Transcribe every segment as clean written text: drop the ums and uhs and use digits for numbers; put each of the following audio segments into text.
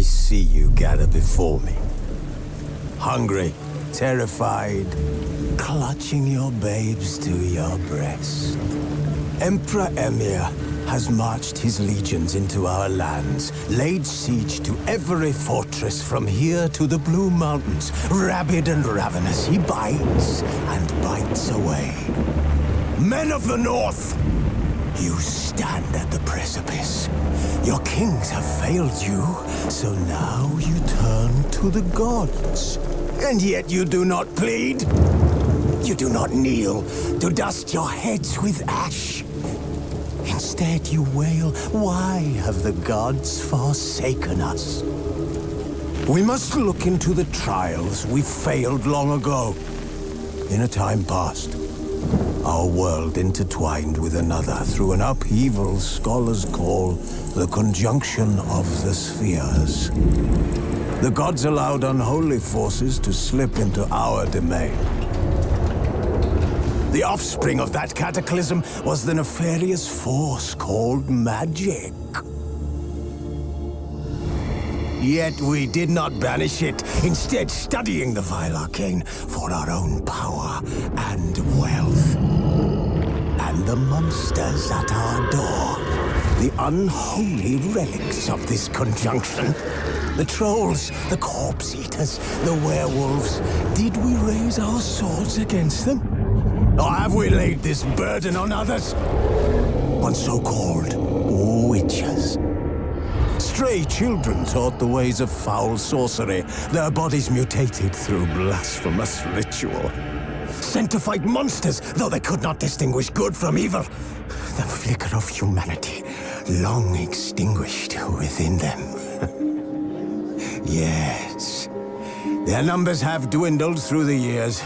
see you gather before me. Hungry, terrified, clutching your babes to your breast. Emperor Emir has marched his legions into our lands, laid siege to every fortress from here to the Blue Mountains. Rabid and ravenous, he bites and bites away. Men of the North, you stand at the precipice. Your kings have failed you, so now you turn to the gods. And yet you do not plead. You do not kneel to dust your heads with ash. Instead you wail, why have the gods forsaken us? We must look into the trials we failed long ago. In a time past, our world intertwined with another through an upheaval scholars call the conjunction of the spheres. The gods allowed unholy forces to slip into our domain. The offspring of that cataclysm was the nefarious force called magic. Yet we did not banish it, instead studying the vile arcane for our own power and wealth. And the monsters at our door, the unholy relics of this conjunction. The trolls, the corpse eaters, the werewolves. Did we raise our swords against them? Or have we laid this burden on others? On so-called witches. Stray children taught the ways of foul sorcery, their bodies mutated through blasphemous ritual. Sent to fight monsters, though they could not distinguish good from evil. The flicker of humanity, long extinguished within them. Yes, their numbers have dwindled through the years.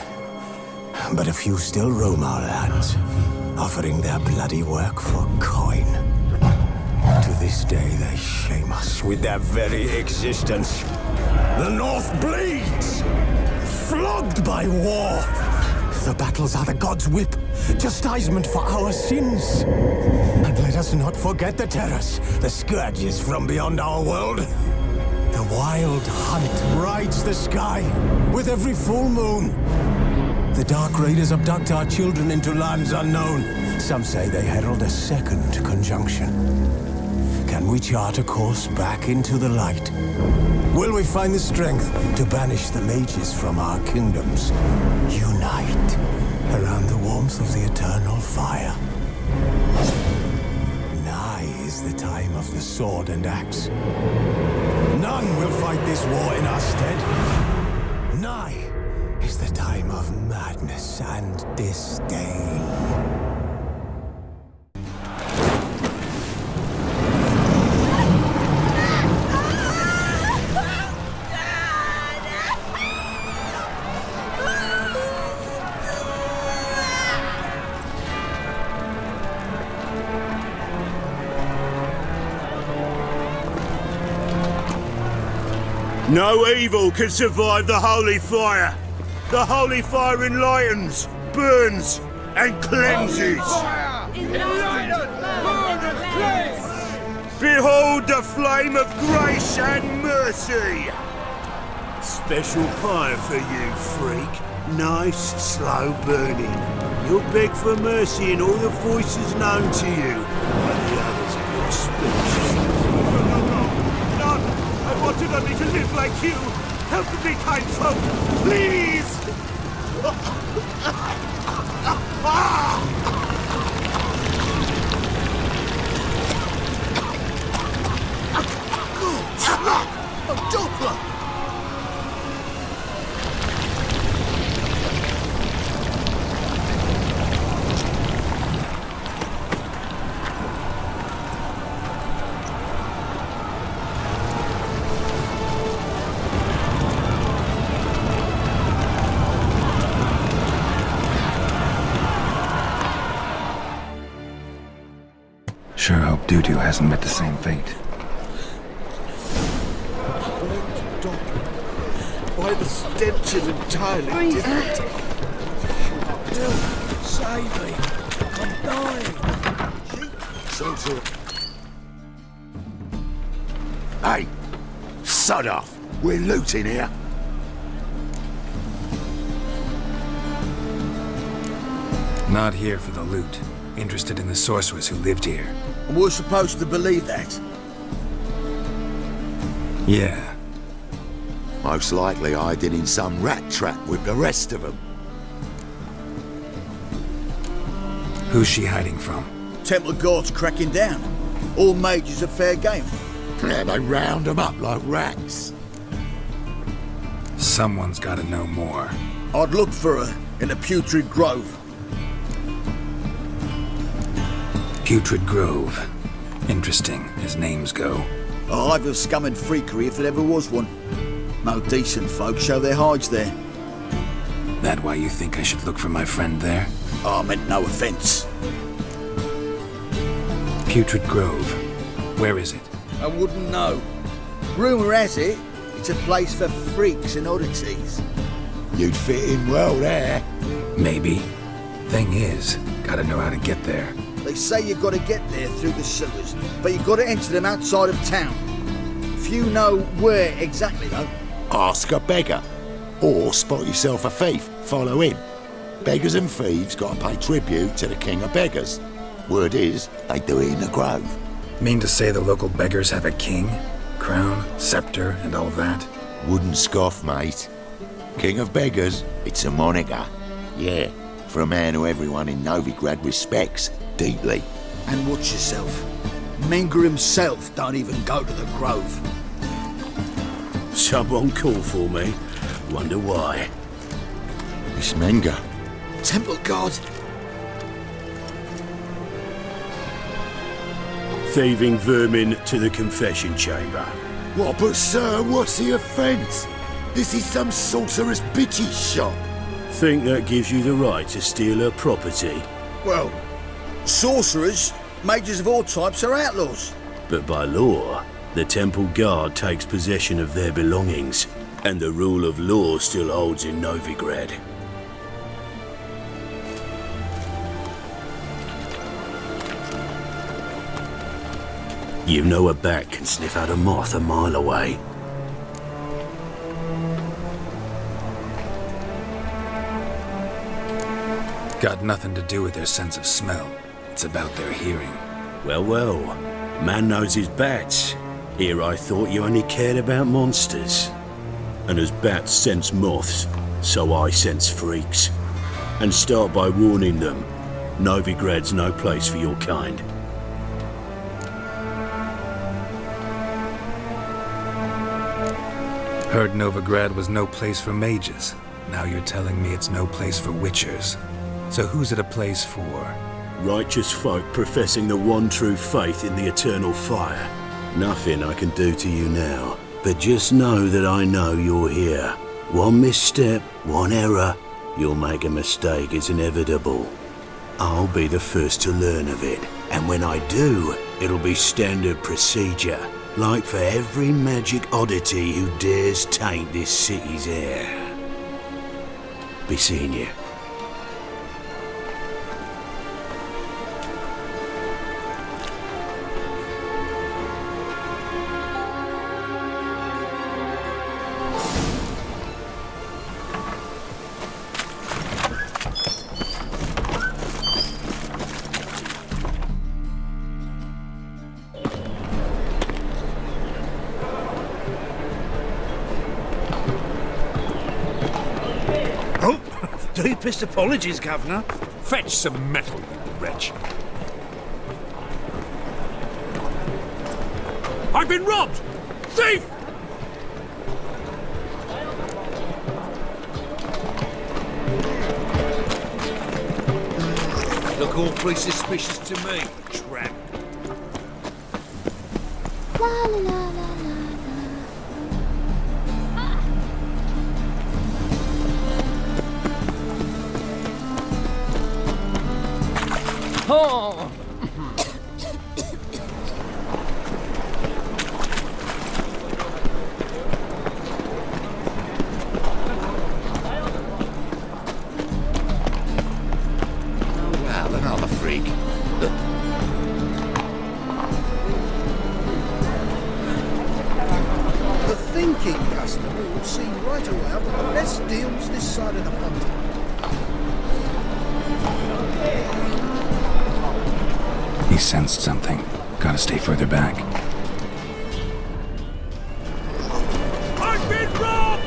But a few still roam our lands, offering their bloody work for coin. To this day, they shame us with their very existence. The North bleeds, flogged by war. The battles are the gods' whip, chastisement for our sins. And let us not forget the terrors, the scourges from beyond our world. The wild hunt rides the sky with every full moon. The Dark Raiders abduct our children into lands unknown. Some say they herald a second conjunction. Can we chart a course back into the light? Will we find the strength to banish the mages from our kingdoms? Unite around the warmth of the eternal fire. Nigh is the time of the sword and axe. None will fight this war in our stead. Nigh is the time of madness and disdain. No evil can survive the holy fire. The holy fire enlightens, burns, and cleanses. Behold the flame of grace and mercy. Special fire for you, freak. Nice, slow burning. You'll beg for mercy in all the voices known to you by the others of your species. No, I wanted only to live like you. Help me, kind folk, please! A Doppler! Sure hope Doo-Doo hasn't met the same fate. Why the stench is entirely different. Save me! I'm dying! So. Hey! Sod off. We're looting here. Not here for the loot. Interested in the sorceress who lived here. And we're supposed to believe that? Yeah. Most likely hiding in some rat trap with the rest of them. Who's she hiding from? Temple guards cracking down. All mages are fair game. Yeah, they round them up like rats. Someone's gotta know more. I'd look for her in the Putrid Grove. Putrid Grove. Interesting, as names go. A hive of scum and freakery if there ever was one. No decent folk show their hides there. That why you think I should look for my friend there? I meant no offence. Putrid Grove. Where is it? I wouldn't know. Rumour has it, it's a place for freaks and oddities. You'd fit in well there. Maybe. Thing is, gotta know how to get there. They say you've got to get there through the sewers, but you've got to enter them outside of town. Few know where exactly, though. Ask a beggar. Or spot yourself a thief. Follow him. Beggars and thieves got to pay tribute to the king of beggars. Word is, they do it in the grove. Mean to say the local beggars have a king? Crown, scepter, and all that? Wouldn't scoff, mate. King of beggars, it's a moniker. Yeah, for a man who everyone in Novigrad respects deeply. And watch yourself. Menger himself don't even go to the grove. Someone called for me. Wonder why. It's Menger. Temple guard. Thieving vermin to the confession chamber. What, but sir, what's the offence? This is some sorcerer's bitch's shop. Think that gives you the right to steal her property? Well, sorcerers, mages of all types are outlaws. But by law, the temple guard takes possession of their belongings, and the rule of law still holds in Novigrad. You know a bat can sniff out a moth a mile away. Got nothing to do with their sense of smell. It's about their hearing. Well, well. Man knows his bats. Here I thought you only cared about monsters. And as bats sense moths, so I sense freaks. And start by warning them, Novigrad's no place for your kind. Heard Novigrad was no place for mages. Now you're telling me it's no place for witchers. So who's it a place for? Righteous folk professing the one true faith in the eternal fire. Nothing I can do to you now, but just know that I know you're here. One misstep, one error, you'll make a mistake, it's inevitable. I'll be the first to learn of it, and when I do, it'll be standard procedure, like for every magic oddity who dares taint this city's air. Be seeing you. Deepest apologies, Governor. Fetch some metal, you wretch. I've been robbed! Thief! Look awfully suspicious to me, tramp. La la la la la. Oh! Well, another freak. thinking customer will see right away I've got the best deals this side of the pond. He sensed something. Gotta stay further back. I've been robbed!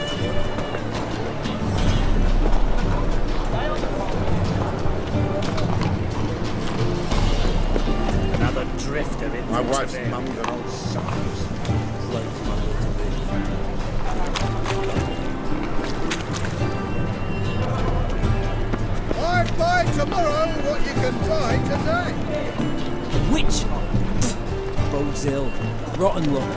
Another drifter in. My wife's mum's an old suckers. I'd buy tomorrow what you can buy today. Witch hunt. Bodes ill. Rotten luck.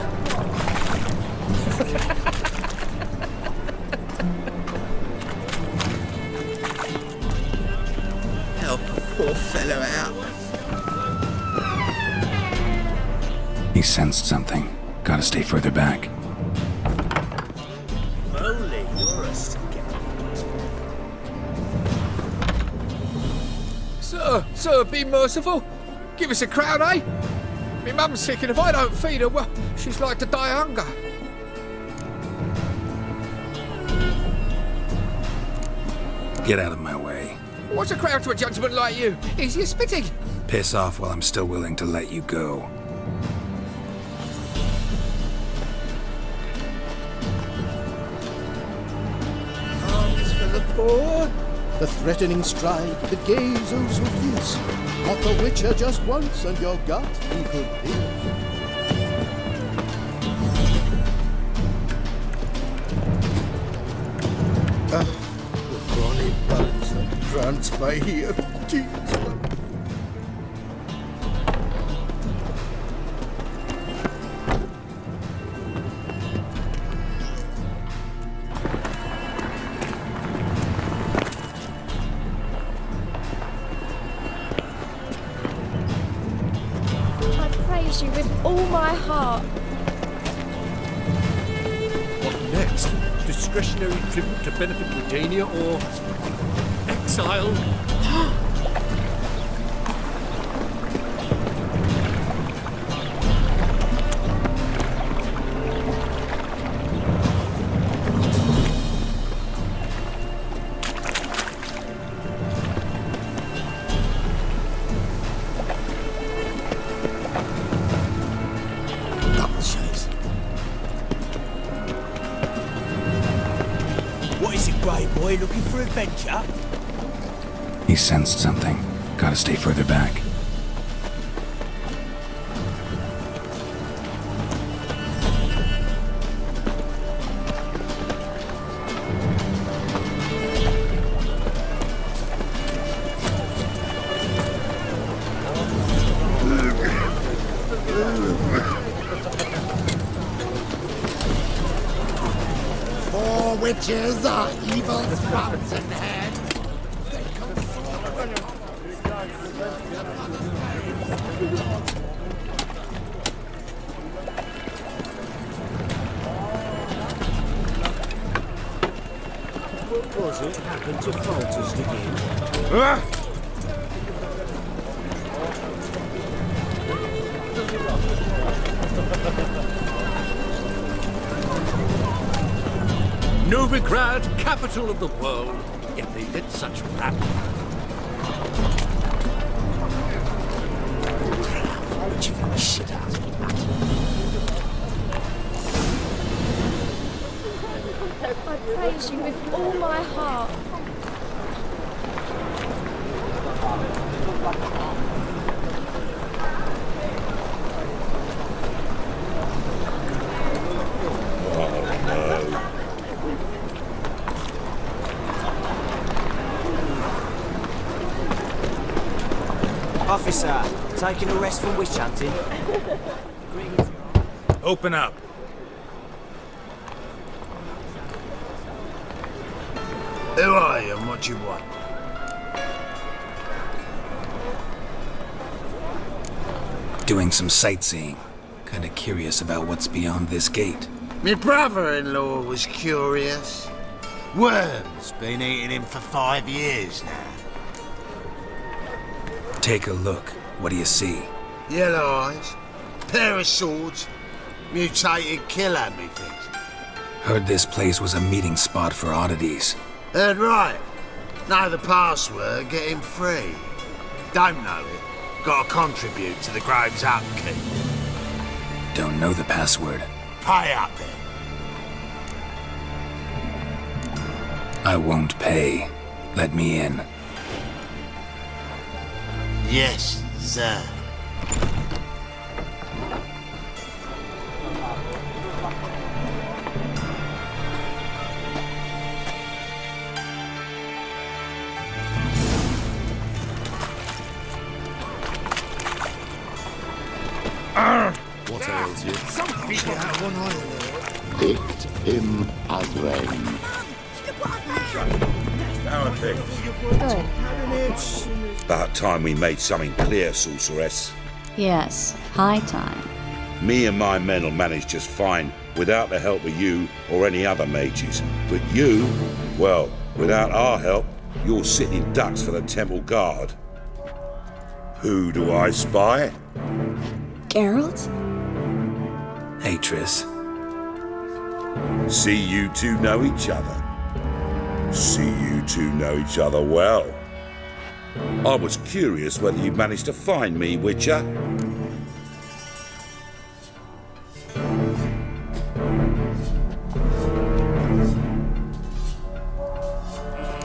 Help a poor fellow out. He sensed something. Gotta stay further back. Moly, you're a scout. Sir, be merciful. Give us a crown, eh? My mum's sick, and if I don't feed her, well, she's like to die of hunger. Get out of my way. What's a crown to a gentleman like you? Easy as spitting. Piss off while I'm still willing to let you go. Arms for the poor, the threatening stride, the gaze of fierce. Not the witcher just once, and your gut he could pierce. The chronic buds that grants by here tears. You with all my heart. What next? Discretionary tribute to benefit Britannia or exile? Boy looking for adventure? He sensed something. Gotta stay further back. Witches are evil's fountainhead. Was it happened to falters again? Novigrad, capital of the world, if they did such rap. Shit out. I praise you with all my heart. Officer, taking a rest from witch hunting. Open up. Who are you and what you want? Doing some sightseeing. Kinda curious about what's beyond this gate. My brother-in-law was curious. Worms been eating him for 5 years now. Take a look. What do you see? Yellow eyes, pair of swords, mutated killer, methinks. Heard this place was a meeting spot for oddities. Heard right. Know the password, get him free. Don't know it, gotta contribute to the Grove's upkeep. Don't know the password. Pay up then. I won't pay. Let me in. Yes, sir. What ails you? Picked him as rain. How are things? Good. About time we made something clear, sorceress. Yes, high time. Me and my men will manage just fine without the help of you or any other mages. But you, well, without our help, you're sitting ducks for the temple guard. Who do I spy? Geralt? Hey, Triss. See you two know each other. See you two know each other well. I was curious whether you managed to find me, Witcher.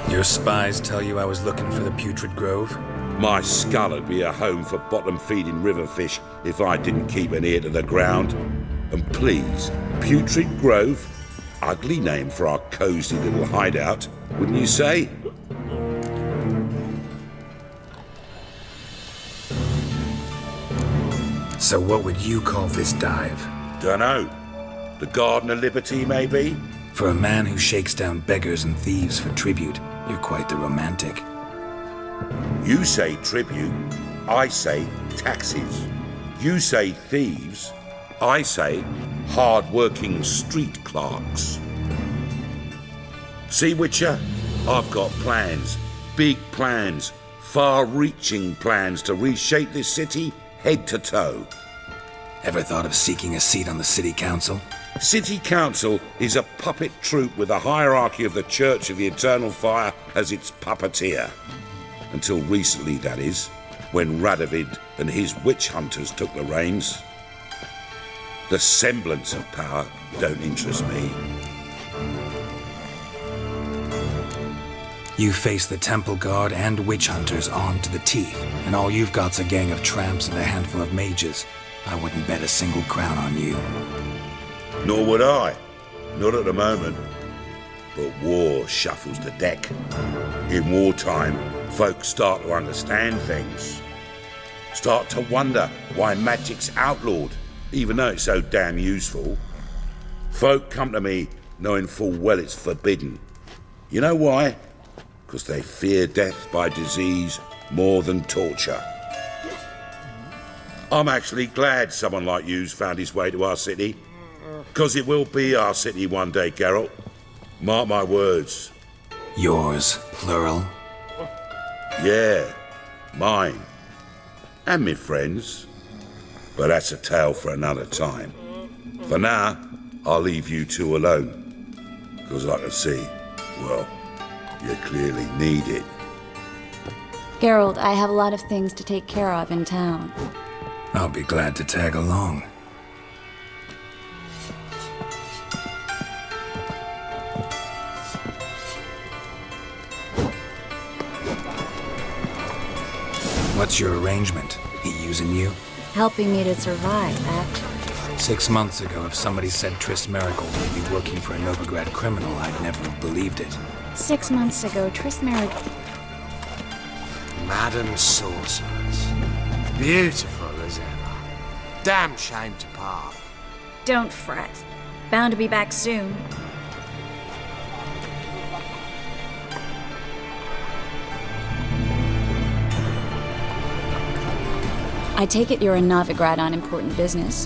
Your spies tell you I was looking for the Putrid Grove? My skull would be a home for bottom-feeding river fish if I didn't keep an ear to the ground. And please, Putrid Grove, ugly name for our cosy little hideout, wouldn't you say? So what would you call this dive? Dunno. The Garden of Liberty, maybe? For a man who shakes down beggars and thieves for tribute, you're quite the romantic. You say tribute, I say taxes. You say thieves, I say hard-working street clerks. See, Witcher, I've got plans, big plans, far-reaching plans to reshape this city head to toe. Ever thought of seeking a seat on the city council? City Council is a puppet troupe with the hierarchy of the Church of the Eternal Fire as its puppeteer. Until recently, that is, when Radovid and his witch hunters took the reins. The semblance of power don't interest me. You face the Temple Guard and witch hunters armed to the teeth, and all you've got's a gang of tramps and a handful of mages. I wouldn't bet a single crown on you. Nor would I. Not at the moment. But war shuffles the deck. In wartime, folks start to understand things. Start to wonder why magic's outlawed, even though it's so damn useful. Folk come to me knowing full well it's forbidden. You know why? Because they fear death by disease more than torture. I'm actually glad someone like you's found his way to our city. Because it will be our city one day, Geralt. Mark my words. Yours, plural? Yeah, mine. And me friends. But that's a tale for another time. For now, I'll leave you two alone. Because I can see, well, you clearly need it. Geralt, I have a lot of things to take care of in town. I'll be glad to tag along. What's your arrangement? He using you? Helping me to survive, actually. 6 months ago, if somebody said Triss Merigold would be working for a Novigrad criminal, I'd never have believed it. 6 months ago, Triss Merigold... Madam Sorceress. Beautiful as ever. Damn shame to part. Don't fret. Bound to be back soon. I take it you're in Novigrad on important business.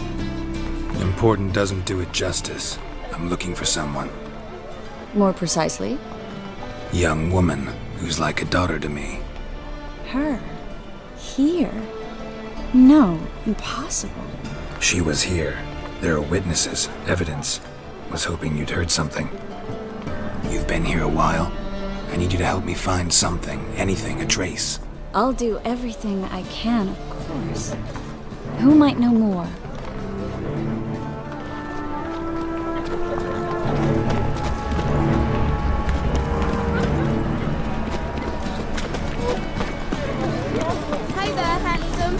Important doesn't do it justice. I'm looking for someone. More precisely? Young woman who's like a daughter to me. Her? Here? No, impossible. She was here. There are witnesses, evidence. Was hoping you'd heard something. You've been here a while. I need you to help me find something, anything, a trace. I'll do everything I can, of course. Who might know more? Hi there, handsome.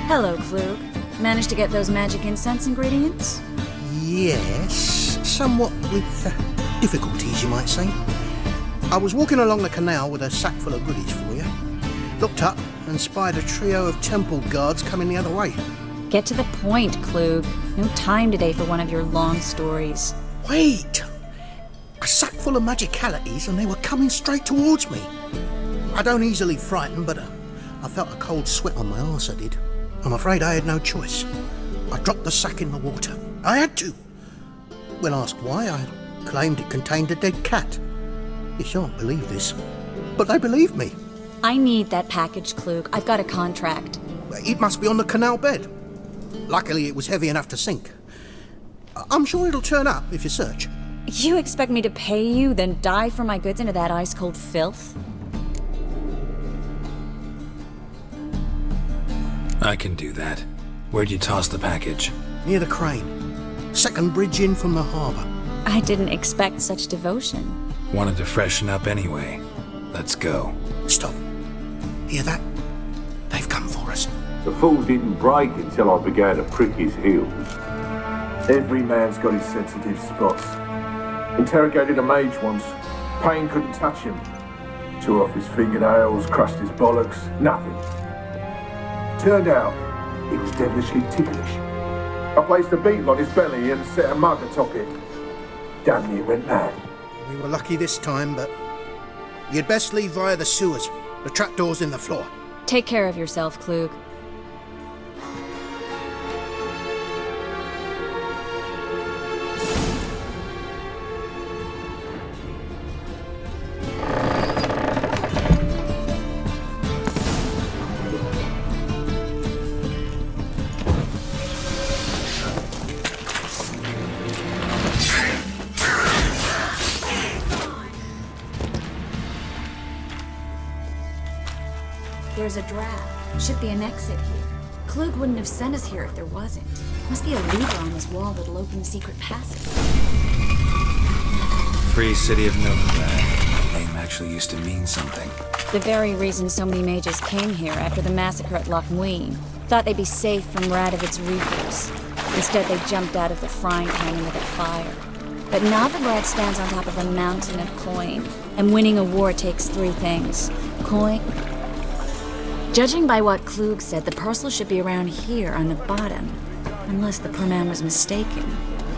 Hello, Klug. Managed to get those magic incense ingredients? Yes, somewhat with difficulties, you might say. I was walking along the canal with a sack full of goodies for you. Looked up and spied a trio of temple guards coming the other way. Get to the point, Klug. No time today for one of your long stories. Wait! A sack full of magicalities and they were coming straight towards me. I don't easily frighten, but I felt a cold sweat on my arse, I did. I'm afraid I had no choice. I dropped the sack in the water. I had to. When asked why, I claimed it contained a dead cat. You shan't believe this, but they believed me. I need that package, Klug. I've got a contract. It must be on the canal bed. Luckily, it was heavy enough to sink. I'm sure it'll turn up if you search. You expect me to pay you, then dive for my goods into that ice-cold filth? I can do that. Where'd you toss the package? Near the crane. Second bridge in from the harbour. I didn't expect such devotion. Wanted to freshen up anyway. Let's go. Stop. Hear that? They've come for us. The fool didn't break until I began to prick his heels. Every man's got his sensitive spots. Interrogated a mage once. Pain couldn't touch him. Tore off his fingernails, crushed his bollocks, nothing. Turned out, he was devilishly ticklish. I placed a beetle on his belly and set a mug atop it. Damn near went mad. We were lucky this time, but you'd best leave via the sewers. The trapdoor's in the floor. Take care of yourself, Klug. There's a draft. Should be an exit here. Klug wouldn't have sent us here if there wasn't. Must be a lever on this wall that'll open a secret passage. Free City of Novigrad. The name actually used to mean something. The very reason so many mages came here after the massacre at Loch Muin. Thought they'd be safe from Radovic's reapers. Instead, they jumped out of the frying pan into the fire. But Novigrad stands on top of a mountain of coin. And winning a war takes three things. Coin. Judging by what Klug said, the parcel should be around here on the bottom. Unless the poor man was mistaken.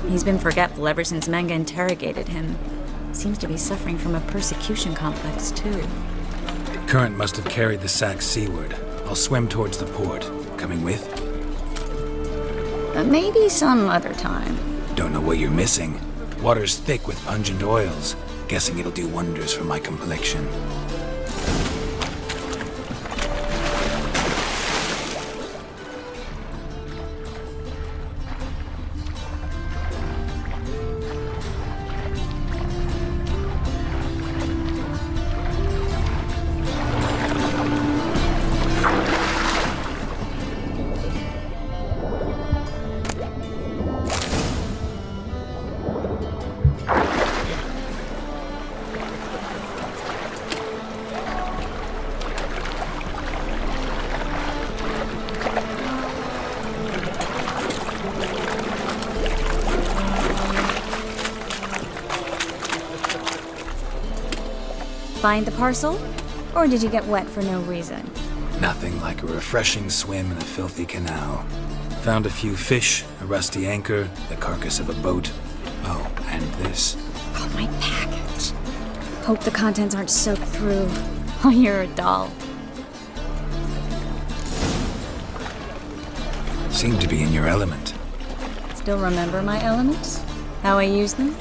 He's been forgetful ever since Manga interrogated him. Seems to be suffering from a persecution complex, too. Current must have carried the sack seaward. I'll swim towards the port. Coming with? Maybe some other time. Don't know what you're missing. Water's thick with pungent oils. Guessing it'll do wonders for my complexion. Find the parcel? Or did you get wet for no reason? Nothing like a refreshing swim in a filthy canal. Found a few fish, a rusty anchor, the carcass of a boat. Oh, and this. Oh, my package. Hope the contents aren't soaked through. Oh, you're a doll. Seem to be in your element. Still remember my elements? How I use them?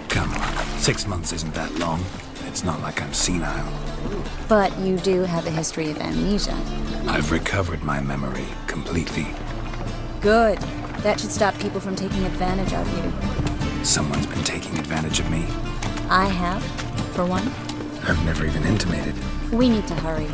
Come on, 6 months isn't that long. It's not like I'm senile. But you do have a history of amnesia. I've recovered my memory completely. Good. That should stop people from taking advantage of you. Someone's been taking advantage of me. I have, for one. I've never even intimated. We need to hurry.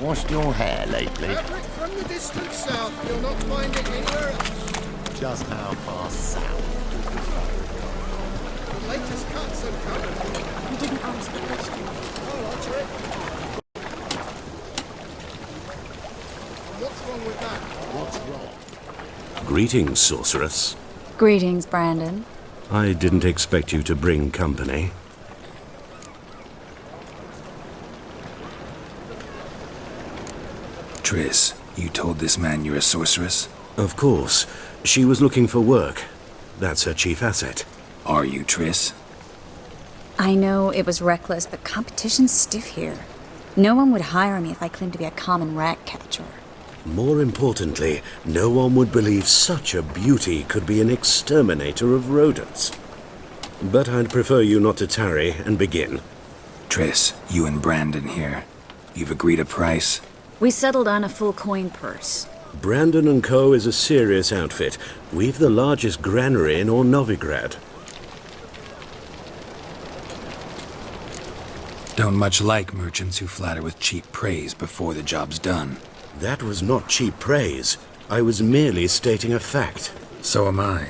Washed your hair lately? From the distant south, you'll not find it anywhere else. Just how far south? The latest cuts and colours. You didn't ask the question. I'll answer it. What's wrong with that? What's wrong? Greetings, sorceress. Greetings, Brandon. I didn't expect you to bring company. Triss, you told this man you're a sorceress? Of course. She was looking for work. That's her chief asset. Are you, Triss? I know it was reckless, but competition's stiff here. No one would hire me if I claimed to be a common rat catcher. More importantly, no one would believe such a beauty could be an exterminator of rodents. But I'd prefer you not to tarry and begin. Triss, you and Brandon here. You've agreed a price? We settled on a full coin purse. Brandon & Co. is a serious outfit. We've the largest granary in all Novigrad. Don't much like merchants who flatter with cheap praise before the job's done. That was not cheap praise. I was merely stating a fact. So am I.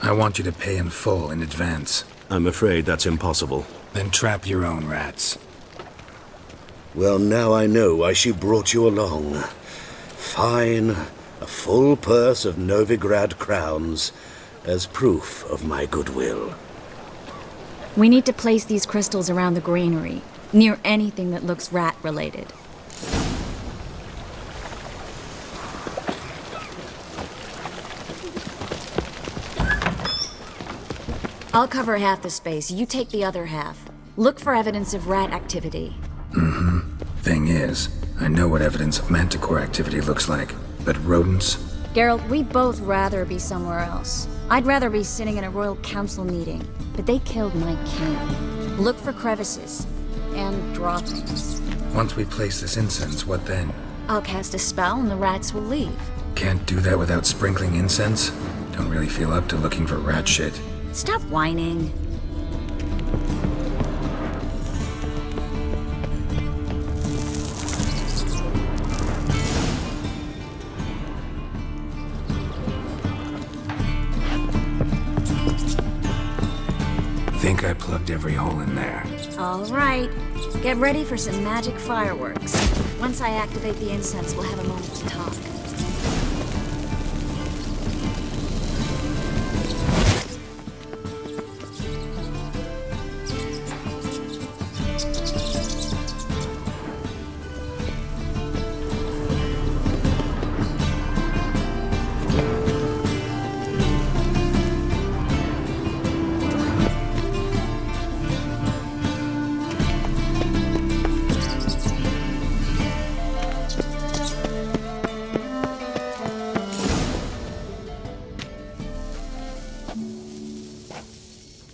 I want you to pay in full in advance. I'm afraid that's impossible. Then trap your own rats. Well, now I know why she brought you along. Fine, a full purse of Novigrad crowns as proof of my goodwill. We need to place these crystals around the granary, near anything that looks rat-related. I'll cover half the space, you take the other half. Look for evidence of rat activity. Thing is, I know what evidence of manticore activity looks like, but rodents? Geralt, we'd both rather be somewhere else. I'd rather be sitting in a royal council meeting, but they killed my king. Look for crevices and droppings. Once we place this incense, what then? I'll cast a spell and the rats will leave. Can't do that without sprinkling incense? Don't really feel up to looking for rat shit. Stop whining. Think I plugged every hole in there. All right. Get ready for some magic fireworks. Once I activate the incense, we'll have a moment to talk.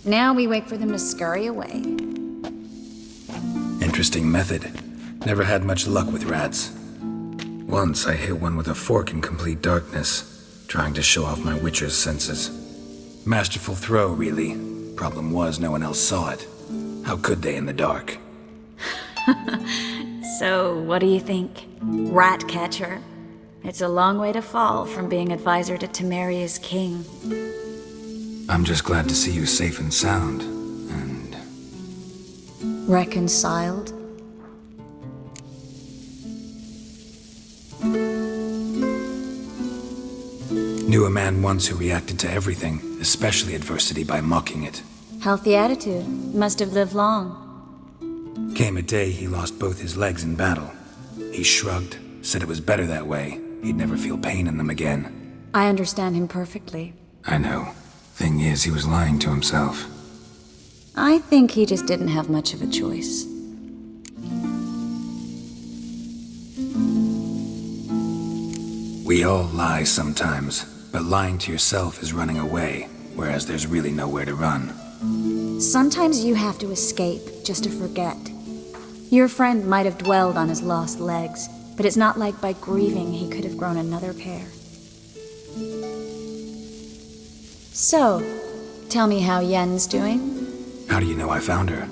Now we wait for them to scurry away. Interesting method. Never had much luck with rats. Once I hit one with a fork in complete darkness, trying to show off my witcher's senses. Masterful throw, really. Problem was, no one else saw it. How could they in the dark? So, what do you think? Rat catcher? It's a long way to fall from being advisor to Temeria's king. I'm just glad to see you safe and sound, and... Reconciled? Knew a man once who reacted to everything, especially adversity, by mocking it. Healthy attitude. Must have lived long. Came a day he lost both his legs in battle. He shrugged, said it was better that way. He'd never feel pain in them again. I understand him perfectly. I know. Thing is, he was lying to himself. I think he just didn't have much of a choice. We all lie sometimes. But lying to yourself is running away, whereas there's really nowhere to run. Sometimes you have to escape just to forget. Your friend might have dwelled on his lost legs, but it's not like by grieving he could have grown another pair. So, tell me how Yen's doing? How do you know I found her?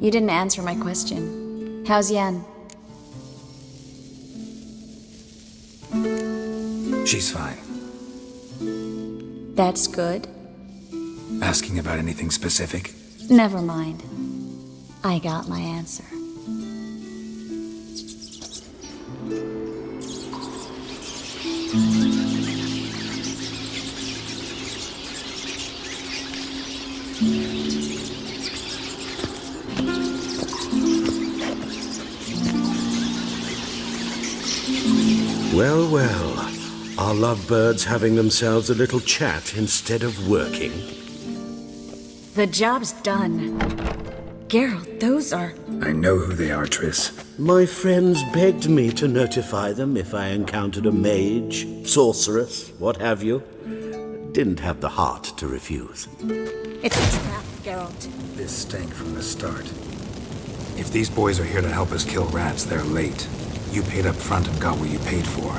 You didn't answer my question. How's Yen? She's fine. That's good. Asking about anything specific? Never mind. I got my answer. Well, well. Are lovebirds having themselves a little chat instead of working? The job's done. Geralt, those are... I know who they are, Triss. My friends begged me to notify them if I encountered a mage, sorceress, what have you. Didn't have the heart to refuse. It's a trap, Geralt. This stank from the start. If these boys are here to help us kill rats, they're late. You paid up front and got what you paid for.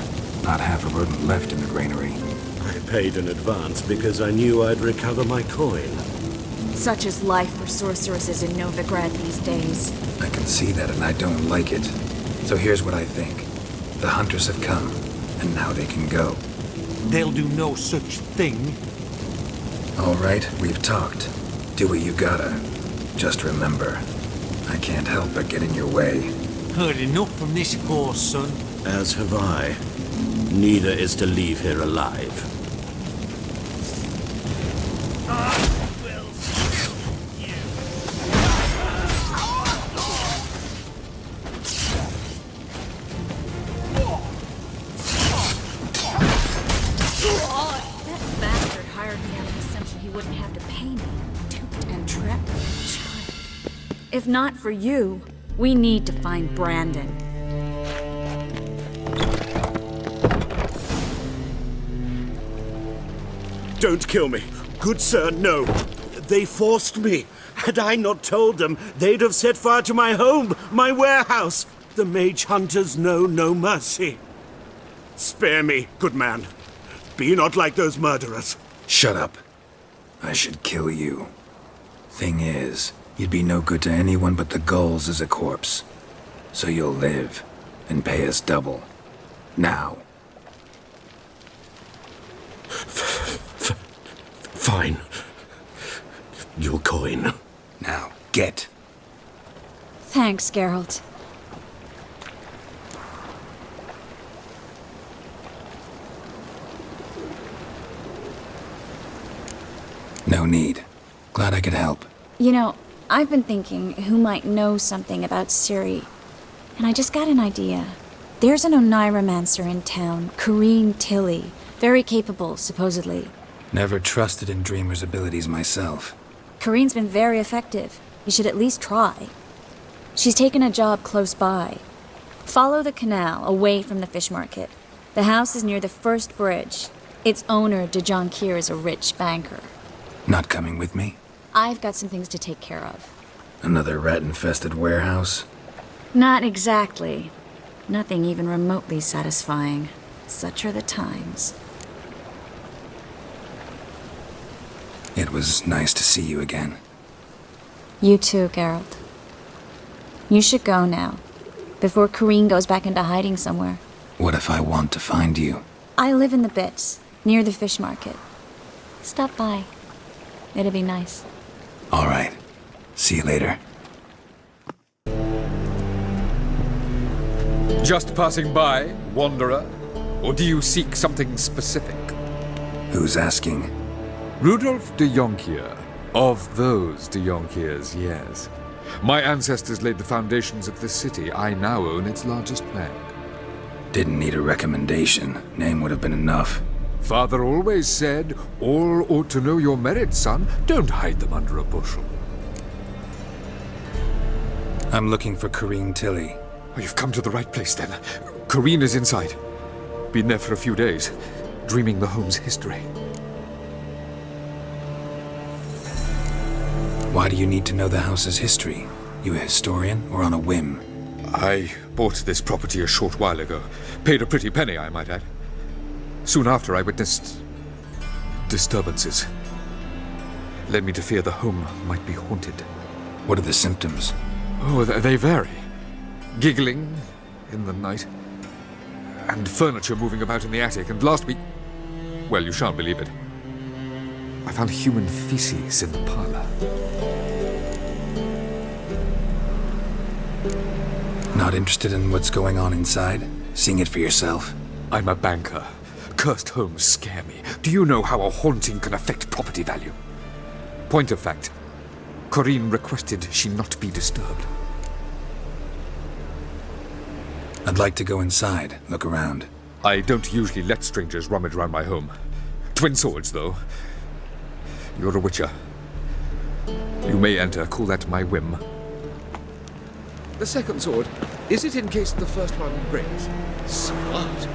Not half a rodent left in the granary. I paid in advance because I knew I'd recover my coin. Such is life for sorceresses in Novigrad these days. I can see that and I don't like it. So here's what I think. The hunters have come, and now they can go. They'll do no such thing. All right, we've talked. Do what you gotta. Just remember, I can't help but get in your way. Heard enough from this horse, son. As have I. Neither is to leave here alive. That bastard hired me on the assumption he wouldn't have to pay me. Duped and trapped like a child. If not for you, we need to find Brandon. Don't kill me. Good sir, no. They forced me. Had I not told them, they'd have set fire to my home, my warehouse. The mage hunters know no mercy. Spare me, good man. Be not like those murderers. Shut up. I should kill you. Thing is, you'd be no good to anyone but the gulls as a corpse. So you'll live, and pay us double. Now. Fine. Your coin. Now, get. Thanks, Geralt. No need. Glad I could help. You know, I've been thinking who might know something about Ciri. And I just got an idea. There's an Oneiromancer in town, Corrine Tilly. Very capable, supposedly. Never trusted in Dreamer's abilities myself. Corrine's been very effective. You should at least try. She's taken a job close by. Follow the canal, away from the fish market. The house is near the first bridge. Its owner, de Jonquier, is a rich banker. Not coming with me? I've got some things to take care of. Another rat-infested warehouse? Not exactly. Nothing even remotely satisfying. Such are the times. It was nice to see you again. You too, Geralt. You should go now, before Corrine goes back into hiding somewhere. What if I want to find you? I live in the Bits, near the fish market. Stop by. It'll be nice. All right. See you later. Just passing by, wanderer? Or do you seek something specific? Who's asking? Rudolf de Jonquier. Of those de Jonquiers, yes. My ancestors laid the foundations of this city. I now own its largest bank. Didn't need a recommendation. Name would have been enough. Father always said, all ought to know your merits, son. Don't hide them under a bushel. I'm looking for Corrine Tilly. Oh, you've come to the right place, then. Corrine is inside. Been there for a few days. dreaming the home's history. Why do you need to know the house's history? You a historian, or on a whim? I bought this property a short while ago. Paid a pretty penny, I might add. Soon after, I witnessed disturbances. Led me to fear the home might be haunted. What are the symptoms? Oh, they vary. Giggling in the night, and furniture moving about in the attic, and last week... well, you shan't believe it. I found human feces in the parlor. Not interested in what's going on inside? Seeing it for yourself? I'm a banker. Cursed homes scare me. Do you know how a haunting can affect property value? Point of fact, Corinne requested she not be disturbed. I'd like to go inside, look around. I don't usually let strangers rummage around my home. Twin swords, though. You're a witcher. You may enter, call that my whim. The second sword, is it in case the first one breaks? Smart.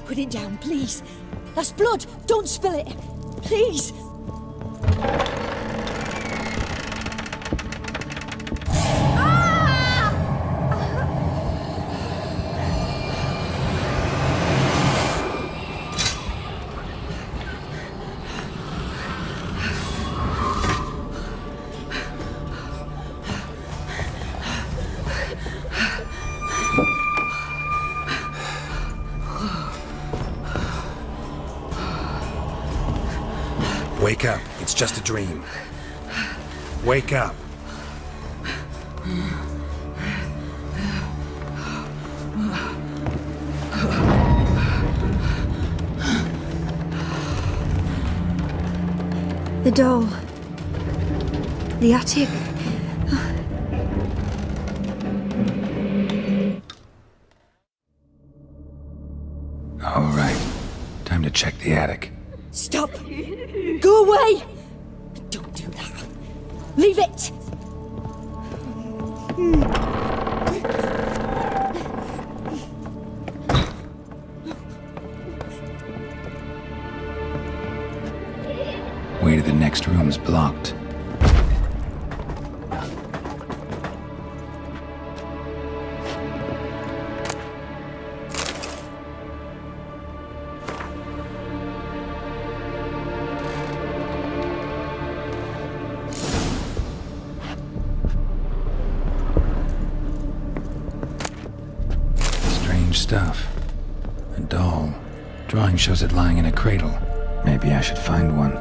Put it down, please. That's blood. Don't spill it. Please. Wake up. It's just a dream. Wake up. The doll. The attic. All right. Time to check the attic. Stop! Go away! Don't do that. Leave it! Way to the next room's blocked. Stuff. A doll. Drawing shows it lying in a cradle. Maybe I should find one.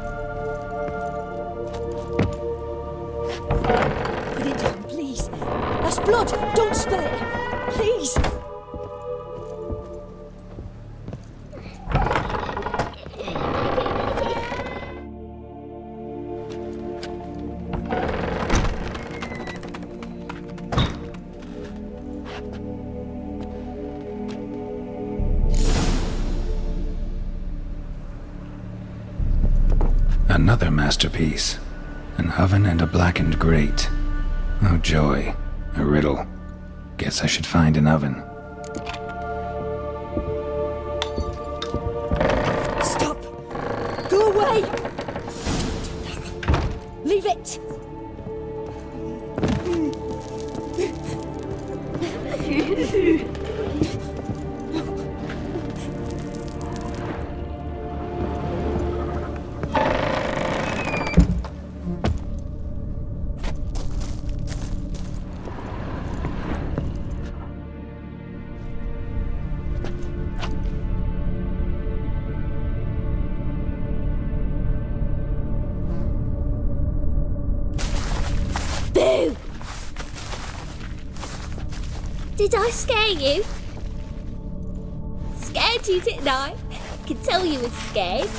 Put it down, please. That's blood. Don't spill it. Please. Another masterpiece. An oven and a blackened grate. Oh joy. A riddle. Guess I should find an oven. Stop! Go away! Leave it! Did I scare you? Scared you, didn't I? Can tell you was scared.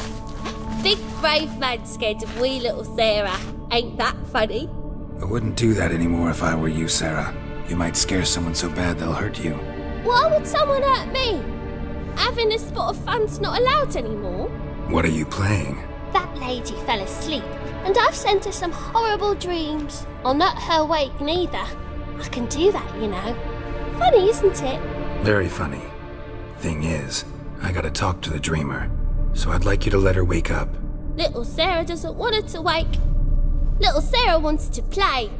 Big brave man scared of wee little Sarah. Ain't that funny? I wouldn't do that anymore if I were you, Sarah. You might scare someone so bad they'll hurt you. Why would someone hurt me? Having a spot of fun's not allowed anymore. What are you playing? That lady fell asleep, and I've sent her some horrible dreams. I'll not her wake neither. I can do that, you know. Funny, isn't it? Very funny. Thing is, I gotta talk to the dreamer, so I'd like you to let her wake up. Little Sarah doesn't want her to wake. Little Sarah wants to play.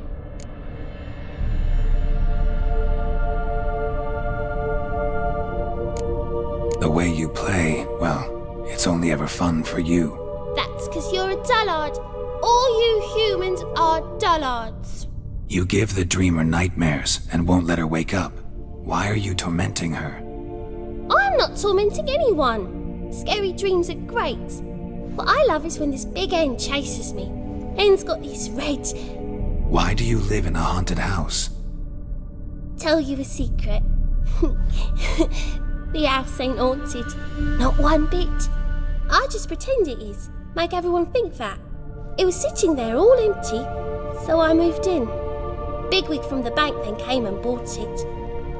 The way you play, well, it's only ever fun for you. That's 'cause you're a dullard. All you humans are dullards. You give the dreamer nightmares and won't let her wake up. Why are you tormenting her? I'm not tormenting anyone. Scary dreams are great. What I love is when this big hen chases me. Hen's got these red... Why do you live in a haunted house? Tell you a secret. The house ain't haunted. Not one bit. I just pretend it is. Make everyone think that. It was sitting there all empty, so I moved in. Bigwig from the bank then came and bought it.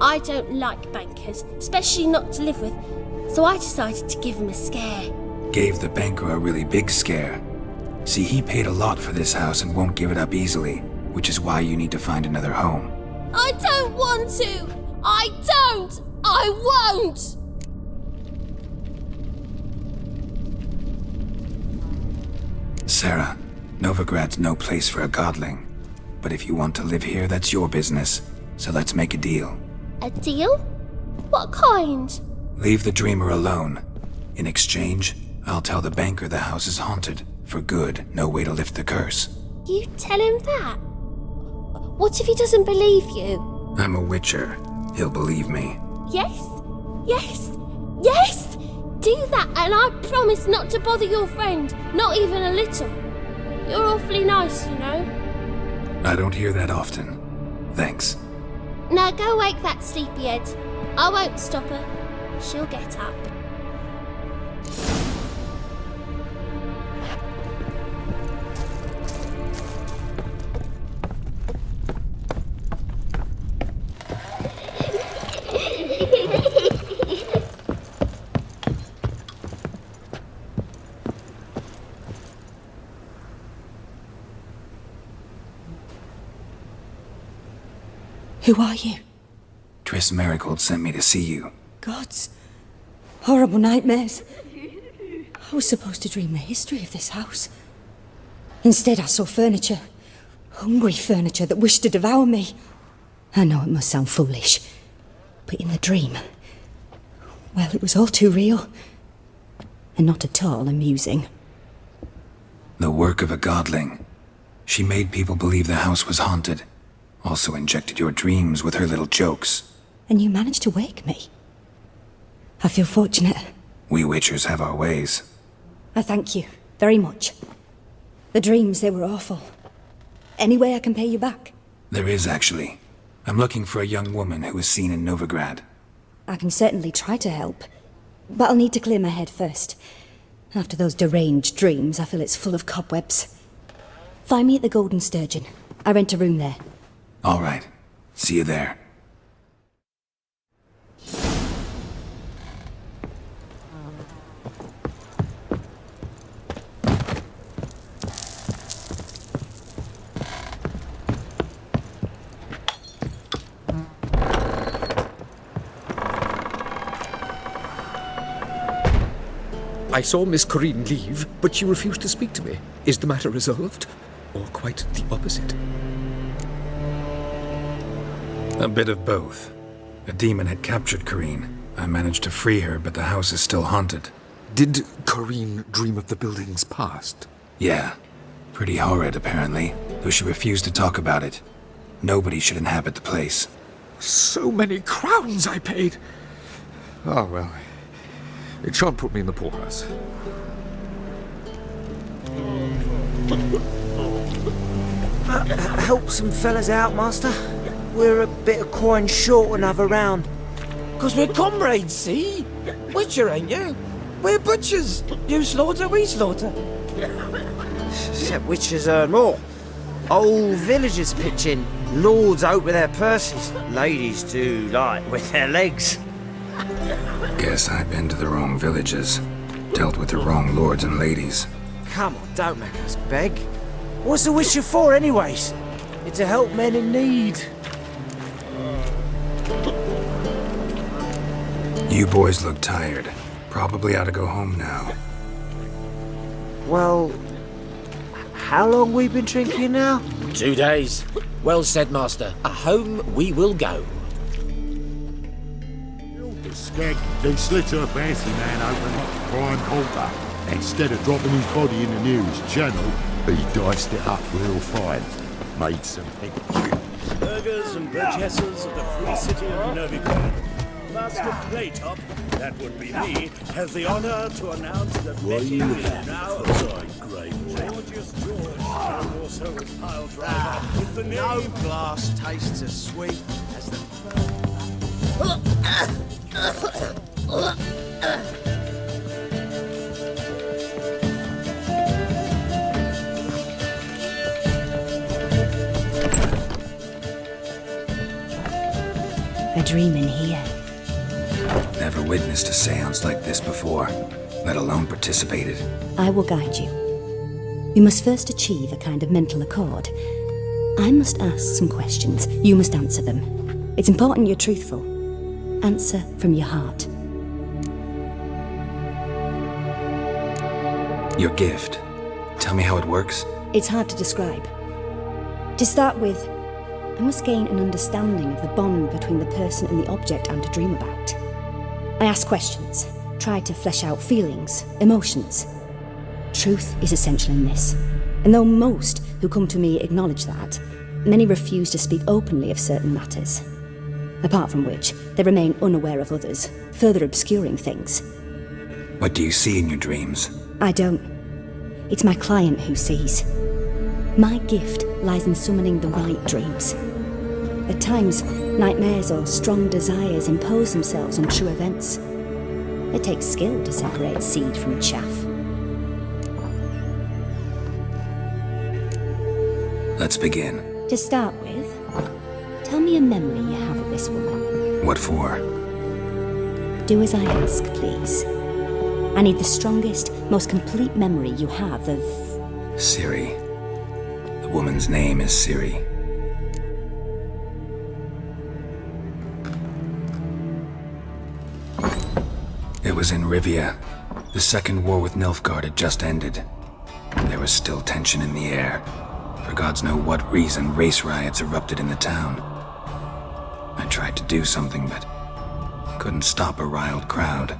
I don't like bankers, especially not to live with, so I decided to give him a scare. Gave the banker a really big scare. See, he paid a lot for this house and won't give it up easily, which is why you need to find another home. I don't want to! I don't! I won't! Sarah, Novigrad's no place for a godling. But if you want to live here, that's your business. So let's make a deal. A deal? What kind? Leave the dreamer alone. In exchange, I'll tell the banker the house is haunted. For good, no way to lift the curse. You tell him that? What if he doesn't believe you? I'm a witcher. He'll believe me. Yes? Yes? Yes! Do that and I promise not to bother your friend. Not even a little. You're awfully nice, you know. I don't hear that often. Thanks. Now go wake that sleepyhead. I won't stop her. She'll get up. Who are you? Triss Marigold sent me to see you. Gods. Horrible nightmares. I was supposed to dream the history of this house. Instead, I saw furniture. Hungry furniture that wished to devour me. I know it must sound foolish, but in the dream, well, it was all too real. And not at all amusing. The work of a godling. She made people believe the house was haunted. Also injected your dreams with her little jokes. And you managed to wake me. I feel fortunate. We witchers have our ways. I thank you very much. The dreams, they were awful. Any way I can pay you back? There is, actually. I'm looking for a young woman who was seen in Novigrad. I can certainly try to help. But I'll need to clear my head first. After those deranged dreams, I feel it's full of cobwebs. Find me at the Golden Sturgeon. I rent a room there. All right. See you there. I saw Miss Corinne leave, but she refused to speak to me. Is the matter resolved? Or quite the opposite? A bit of both. A demon had captured Corinne. I managed to free her, but the house is still haunted. Did Corinne dream of the building's past? Yeah. Pretty horrid, apparently, though she refused to talk about it. Nobody should inhabit the place. So many crowns I paid! Oh, well. It shan't put me in the poorhouse. Help some fellas out, Master. We're a bit of coin short another round. 'Cause we're comrades, see? Witcher, ain't you? We're butchers. You slaughter, we slaughter. Except witchers earn more. Old villagers pitch in. Lords out with their purses. Ladies do like with their legs. Guess I've been to the wrong villages. Dealt with the wrong lords and ladies. Come on, don't make us beg. What's a witcher for, anyways? It's to help men in need. You boys look tired. Probably ought to go home now. Well, how long we been drinking now? 2 days. Well said, Master. Home we will go. The skeg, then slit her fancy man open like a prime quarter. Instead of dropping his body in the nearest channel, he diced it up real fine. Made some big tunes. Burghers and burgesses of the free city of Novigrad. Master Playtop, that would be me, has the honor to announce that Letty is now Gorgeous George, and also as pile driver, with the name... No glass tastes as sweet as the... A dream in here. Never witnessed a seance like this before, let alone participated. I will guide you. We must first achieve a kind of mental accord. I must ask some questions. You must answer them. It's important you're truthful. Answer from your heart. Your gift. Tell me how it works. It's hard to describe. To start with, I must gain an understanding of the bond between the person and the object I'm to dream about. I ask questions, try to flesh out feelings, emotions. Truth is essential in this, and though most who come to me acknowledge that, many refuse to speak openly of certain matters. Apart from which, they remain unaware of others, further obscuring things. What do you see in your dreams? I don't. It's my client who sees. My gift lies in summoning the right dreams. At times, nightmares or strong desires impose themselves on true events. It takes skill to separate seed from chaff. Let's begin. To start with, tell me a memory you have of this woman. What for? Do as I ask, please. I need the strongest, most complete memory you have of... Ciri. The woman's name is Ciri. It was in Rivia. The Second War with Nilfgaard had just ended. There was still tension in the air. For gods know what reason, race riots erupted in the town. I tried to do something, but couldn't stop a riled crowd.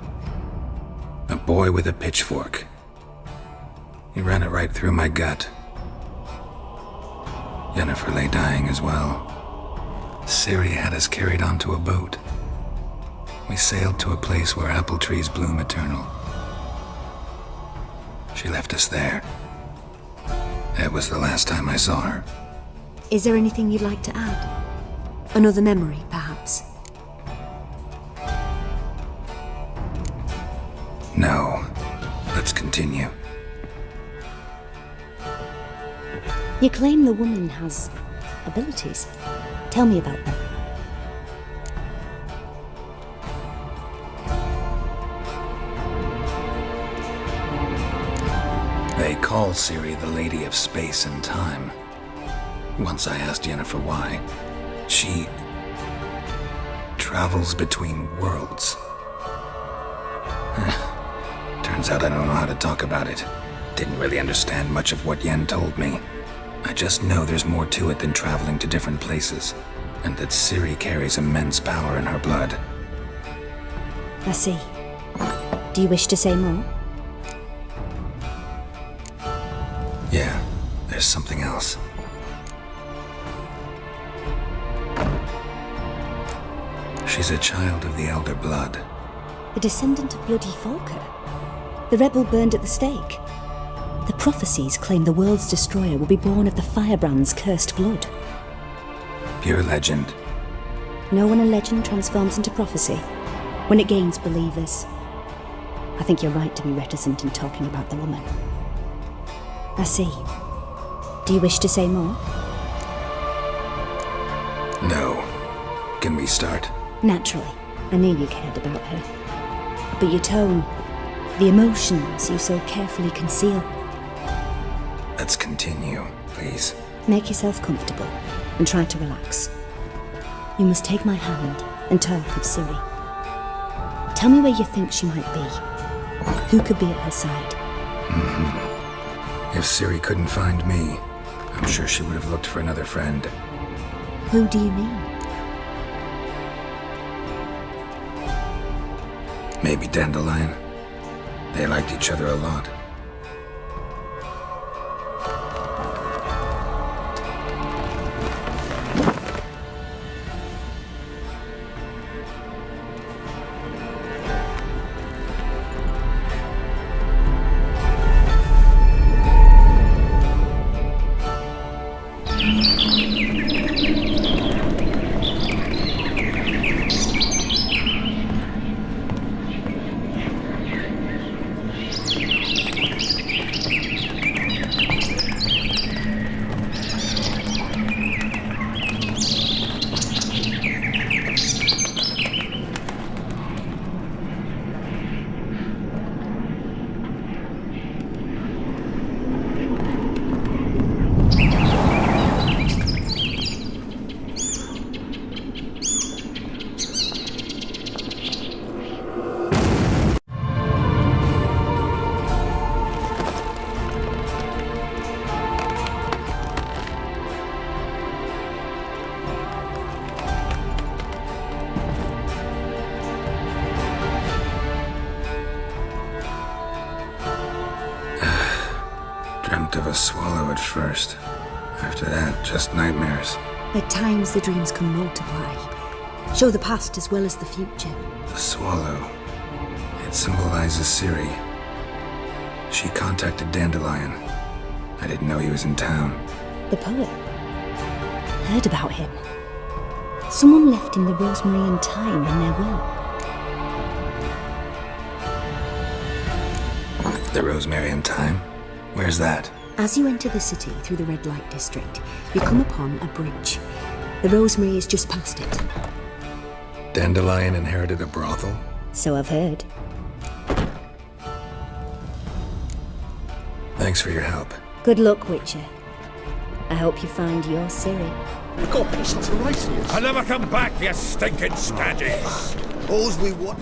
A boy with a pitchfork. He ran it right through my gut. Yennefer lay dying as well. Ciri had us carried onto a boat. We sailed to a place where apple trees bloom eternal. She left us there. That was the last time I saw her. Is there anything you'd like to add? Another memory, perhaps? No. Let's continue. You claim the woman has abilities. Tell me about them. They call Ciri the Lady of Space and Time. Once I asked Yennefer why. She travels between worlds. Turns out I don't know how to talk about it. Didn't really understand much of what Yen told me. I just know there's more to it than traveling to different places, and that Ciri carries immense power in her blood. I see. Do you wish to say more? Yeah, there's something else. She's a child of the Elder Blood. A descendant of bloody Volker. The rebel burned at the stake. The prophecies claim the world's destroyer will be born of the firebrand's cursed blood. Pure legend. Know when a legend transforms into prophecy? When it gains believers. I think you're right to be reticent in talking about the woman. I see. Do you wish to say more? No. Can we start? Naturally. I knew you cared about her. But your tone, the emotions you so carefully conceal. Let's continue, please. Make yourself comfortable and try to relax. You must take my hand and talk of Ciri. Tell me where you think she might be. Who could be at her side? If Ciri couldn't find me, I'm sure she would have looked for another friend. Who do you mean? Maybe Dandelion. They liked each other a lot. Dreamt of a swallow at first. After that, just nightmares. At times the dreams can multiply. Show the past as well as the future. The swallow. It symbolizes Ciri. She contacted Dandelion. I didn't know he was in town. The poet. Heard about him. Someone left him the rosemary and thyme in their will. The rosemary and thyme? Where's that? As you enter the city through the red light district, you come upon a bridge. The rosemary is just past it. Dandelion inherited a brothel? So I've heard. Thanks for your help. Good luck, Witcher. I hope you find your Ciri. We've got patience to race here. I'll never come back, you stinking scaddies. All's we want.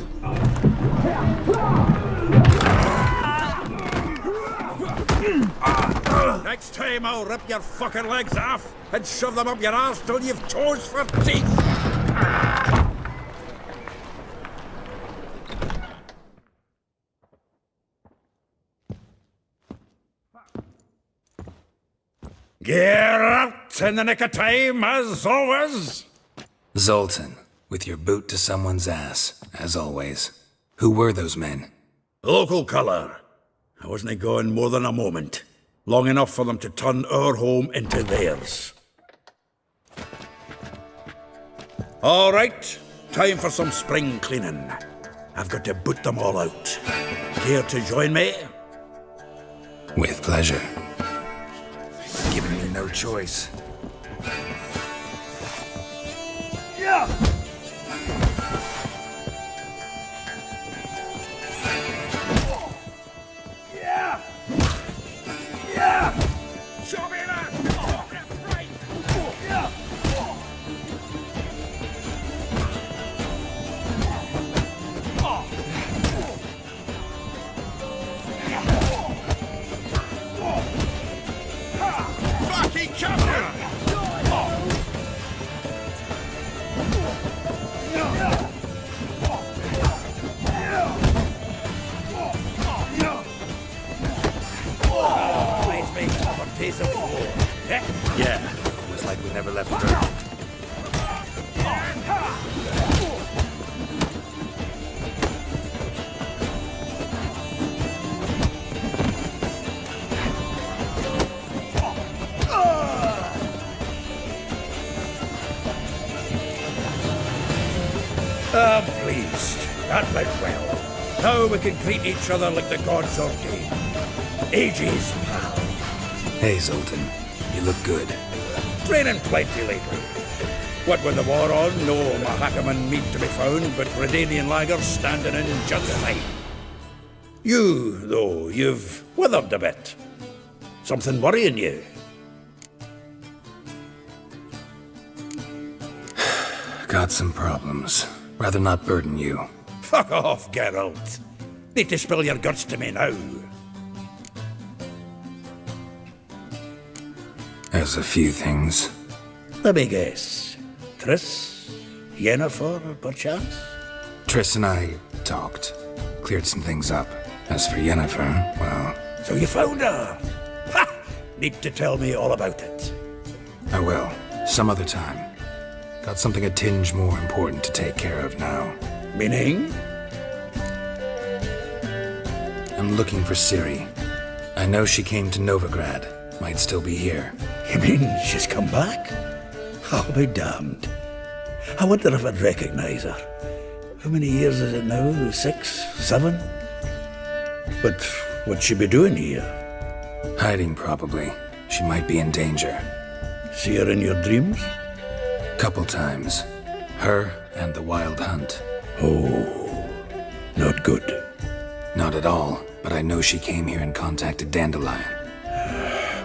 Next time I'll rip your fucking legs off and shove them up your arse till you've toes for teeth. Geralt, in the nick of time, as always. Zoltan, with your boot to someone's ass, as always. Who were those men? Local colour. I wasn't going more than a moment. Long enough for them to turn our home into theirs. All right, time for some spring cleaning. I've got to boot them all out. Care to join me? With pleasure. Giving me no choice. Yeah! Yeah! Yeah! Show me that! Right! Yeah! Fucking come here! Days of war. Yeah, was like we never left her. I'm pleased. That went well. Now we can greet each other like the gods ordained. Ages, pal. Hey, Zoltan. You look good. Training plenty lately. What with the war on, no Mahakaman meat to be found, but Redanian lagers standing in just fine. You, though, you've withered a bit. Something worrying you? Got some problems. Rather not burden you. Fuck off, Geralt. Need to spill your guts to me now. There's a few things. Let me guess. Triss? Yennefer, perchance? Triss and I talked. Cleared some things up. As for Yennefer, well... So you found her? Ha! Need to tell me all about it. I will. Some other time. Got something a tinge more important to take care of now. Meaning? I'm looking for Ciri. I know she came to Novigrad. Might still be here. You mean she's come back? I'll be damned. I wonder if I'd recognize her. How many years is it now? 6? 7? But what'd she be doing here? Hiding, probably. She might be in danger. See her in your dreams? Couple times. Her and the Wild Hunt. Oh, not good. Not at all, but I know she came here and contacted Dandelion.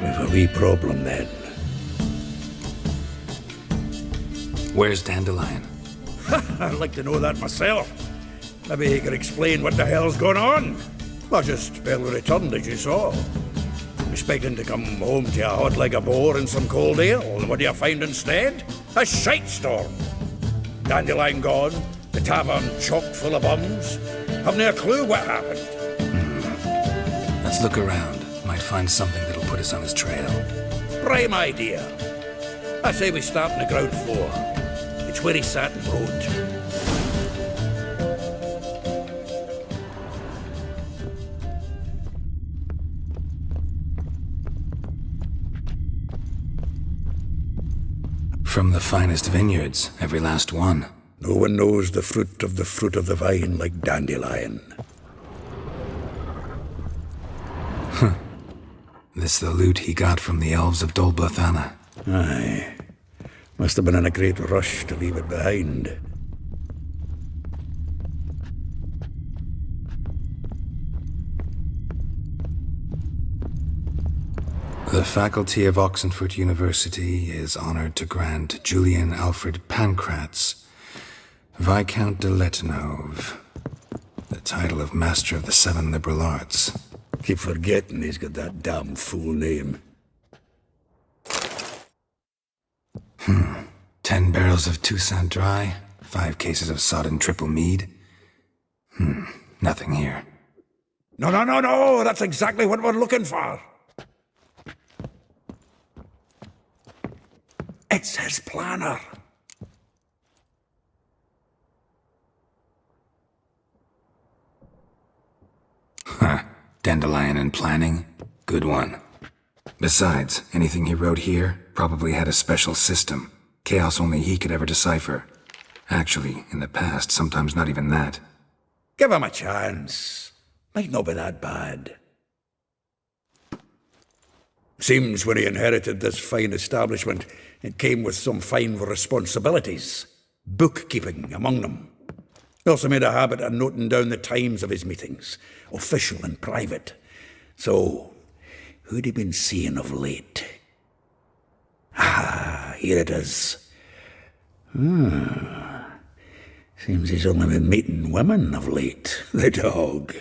We've a wee problem then. Where's Dandelion? I'd like to know that myself. Maybe he could explain what the hell's going on. I just barely returned, as you saw. Expecting to come home to a hot like a boar and some cold ale, and what do you find instead? A shite storm. Dandelion gone, the tavern chock full of bums. Haven't a clue what happened. Let's look around. Might find something that'll put us on his trail. Prime idea. I say we start on the ground floor. It's where he sat and wrote. From the finest vineyards, every last one. No one knows the fruit of the vine like Dandelion. This the loot he got from the elves of Dol Blathanna. Aye. Must have been in a great rush to leave it behind. The faculty of Oxenford University is honored to grant Julian Alfred Pancratz, Viscount de Letenove, the title of Master of the Seven Liberal Arts. Keep forgetting he's got that damn fool name. 10 barrels of Toussaint dry, 5 cases of sodden triple mead. Nothing here. No, that's exactly what we're looking for. It's his planner. Dandelion and planning? Good one. Besides, anything he wrote here probably had a special system. Chaos only he could ever decipher. Actually, in the past, sometimes not even that. Give him a chance. Might not be that bad. Seems when he inherited this fine establishment, it came with some fine responsibilities. Bookkeeping among them. He also made a habit of noting down the times of his meetings, official and private. So, who'd he been seeing of late? Ah, here it is. Seems he's only been meeting women of late, the dog.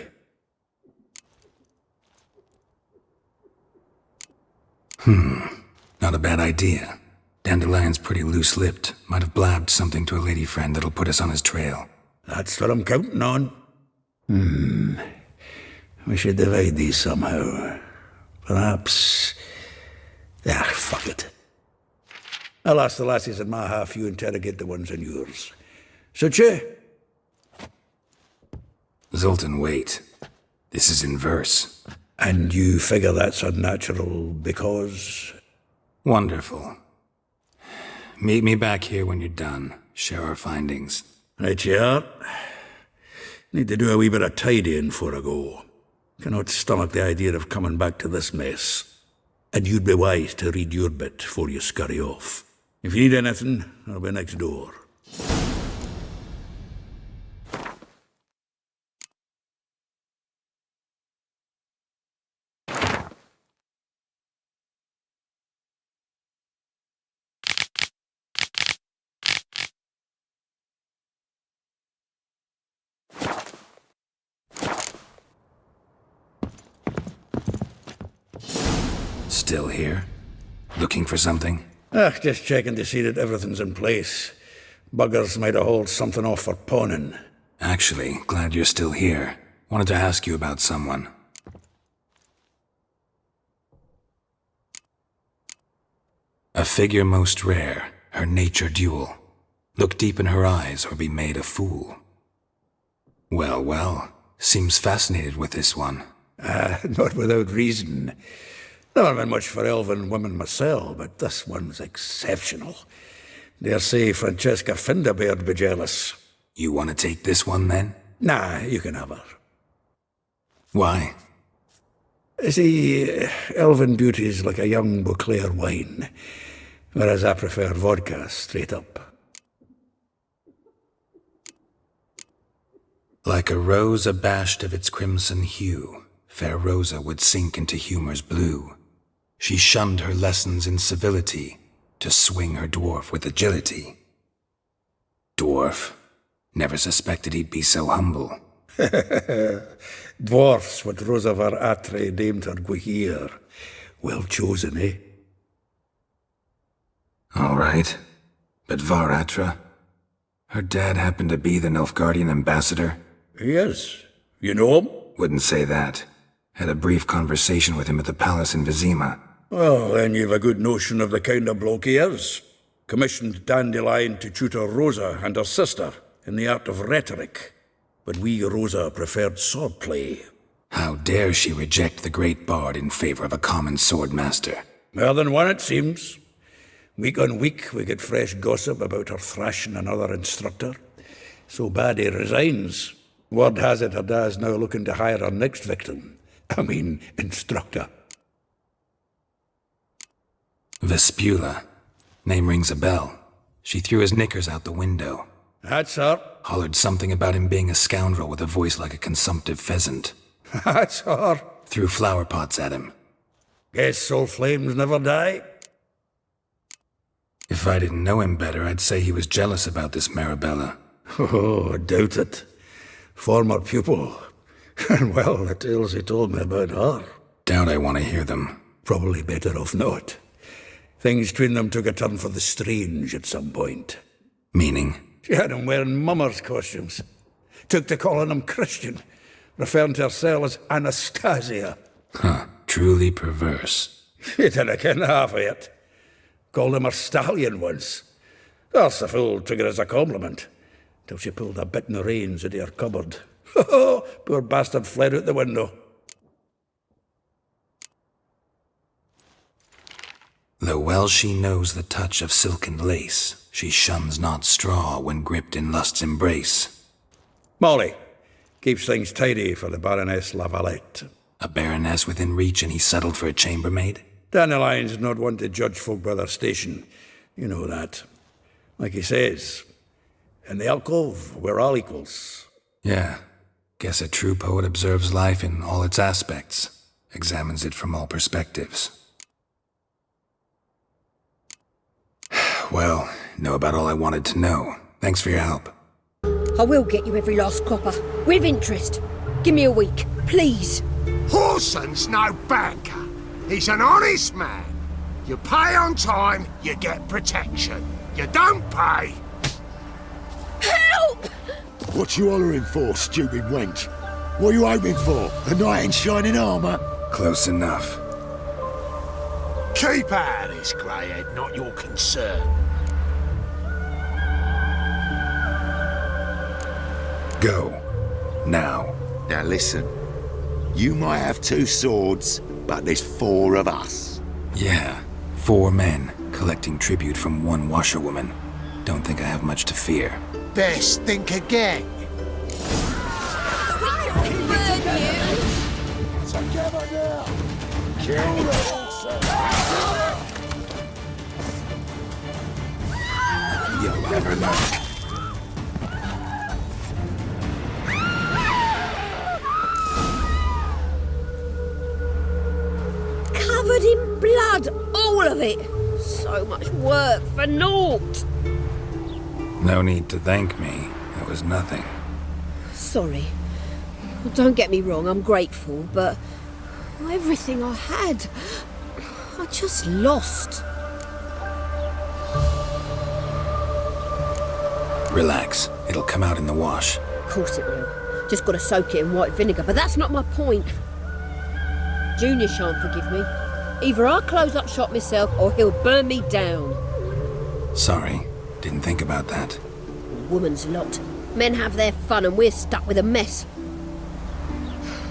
Not a bad idea. Dandelion's pretty loose-lipped. Might have blabbed something to a lady friend that'll put us on his trail. That's what I'm counting on. We should divide these somehow. Perhaps... fuck it. I'll ask the lassies in my half, you interrogate the ones in yours. Such Zoltan, wait. This is in verse. And you figure that's unnatural because... Wonderful. Meet me back here when you're done. Share our findings. Right you are. Need to do a wee bit of tidying before I go. Cannot stomach the idea of coming back to this mess. And you'd be wise to read your bit before you scurry off. If you need anything, I'll be next door. Still here? Looking for something? Just checking to see that everything's in place. Buggers might have hauled something off for pawning. Actually, glad you're still here. Wanted to ask you about someone. A figure most rare, her nature dual. Look deep in her eyes or be made a fool. Well, well, seems fascinated with this one. Not without reason. Never been much for elven women myself, but this one's exceptional. Dare say Francesca Finderbeard be jealous. You want to take this one then? Nah, you can have her. Why? See, elven beauty's like a young Beauclair wine, whereas I prefer vodka straight up. Like a rose abashed of its crimson hue, fair Rosa would sink into humor's blue. She shunned her lessons in civility, to swing her dwarf with agility. Dwarf? Never suspected he'd be so humble. Dwarfs what Rosa var Atre deemed her Guihir. Well chosen, eh? All right. But Var Atra? Her dad happened to be the Nilfgaardian ambassador? He is. You know him? Wouldn't say that. Had a brief conversation with him at the palace in Vizima. Well, then you've a good notion of the kind of bloke he is. Commissioned Dandelion to tutor Rosa and her sister in the art of rhetoric. But we, Rosa, preferred swordplay. How dare she reject the great bard in favor of a common swordmaster? More than one, it seems. Week on week, we get fresh gossip about her thrashing another instructor. So bad he resigns. Word has it her dad's now looking to hire her next victim. Instructor. Vespula. Name rings a bell. She threw his knickers out the window. That's her. Hollered something about him being a scoundrel with a voice like a consumptive pheasant. That's her. Threw flower pots at him. Guess soul flames never die. If I didn't know him better, I'd say he was jealous about this Marabella. Oh, I doubt it. Former pupil. And well, the tales he told me about her. Doubt I want to hear them. Probably better off not. Things between them took a turn for the strange at some point. Meaning? She had him wearing mummers' costumes. Took to calling him Christian, referring to herself as Anastasia. Huh, truly perverse. He didn't ken half of it. Called him her stallion once. That's the fool took it as a compliment, till she pulled a bit in the reins into her cupboard. Poor bastard fled out the window. Though well she knows the touch of silken lace, she shuns not straw when gripped in lust's embrace. Molly keeps things tidy for the Baroness Lavalette. A baroness within reach and he settled for a chambermaid? Dandelion's not one to judge folk by their station. You know that. Like he says, in the alcove, we're all equals. Yeah. Guess a true poet observes life in all its aspects, examines it from all perspectives. Well, know about all I wanted to know. Thanks for your help. I will get you every last copper, with interest. Give me a week, please. Whoreson's no banker. He's an honest man. You pay on time, you get protection. You don't pay. Help! What you hollering for, stupid wench? What are you hoping for? A knight in shining armour? Close enough. Keep out of this, greyhead, not your concern. Go. Now. Now listen. You might have 2 swords, but there's 4 of us. Yeah. 4 men, collecting tribute from 1 washerwoman. Don't think I have much to fear. Best think again. Together now! Kill them! You'll never know. Covered in blood, all of it. So much work for naught. No need to thank me. It was nothing. Sorry. Don't get me wrong, I'm grateful, but everything I had, I'm just lost. Relax. It'll come out in the wash. Of course it will. Just gotta soak it in white vinegar, but that's not my point. Junior shan't forgive me. Either I'll close up shop myself or he'll burn me down. Sorry. Didn't think about that. Woman's lot. Men have their fun and we're stuck with a mess.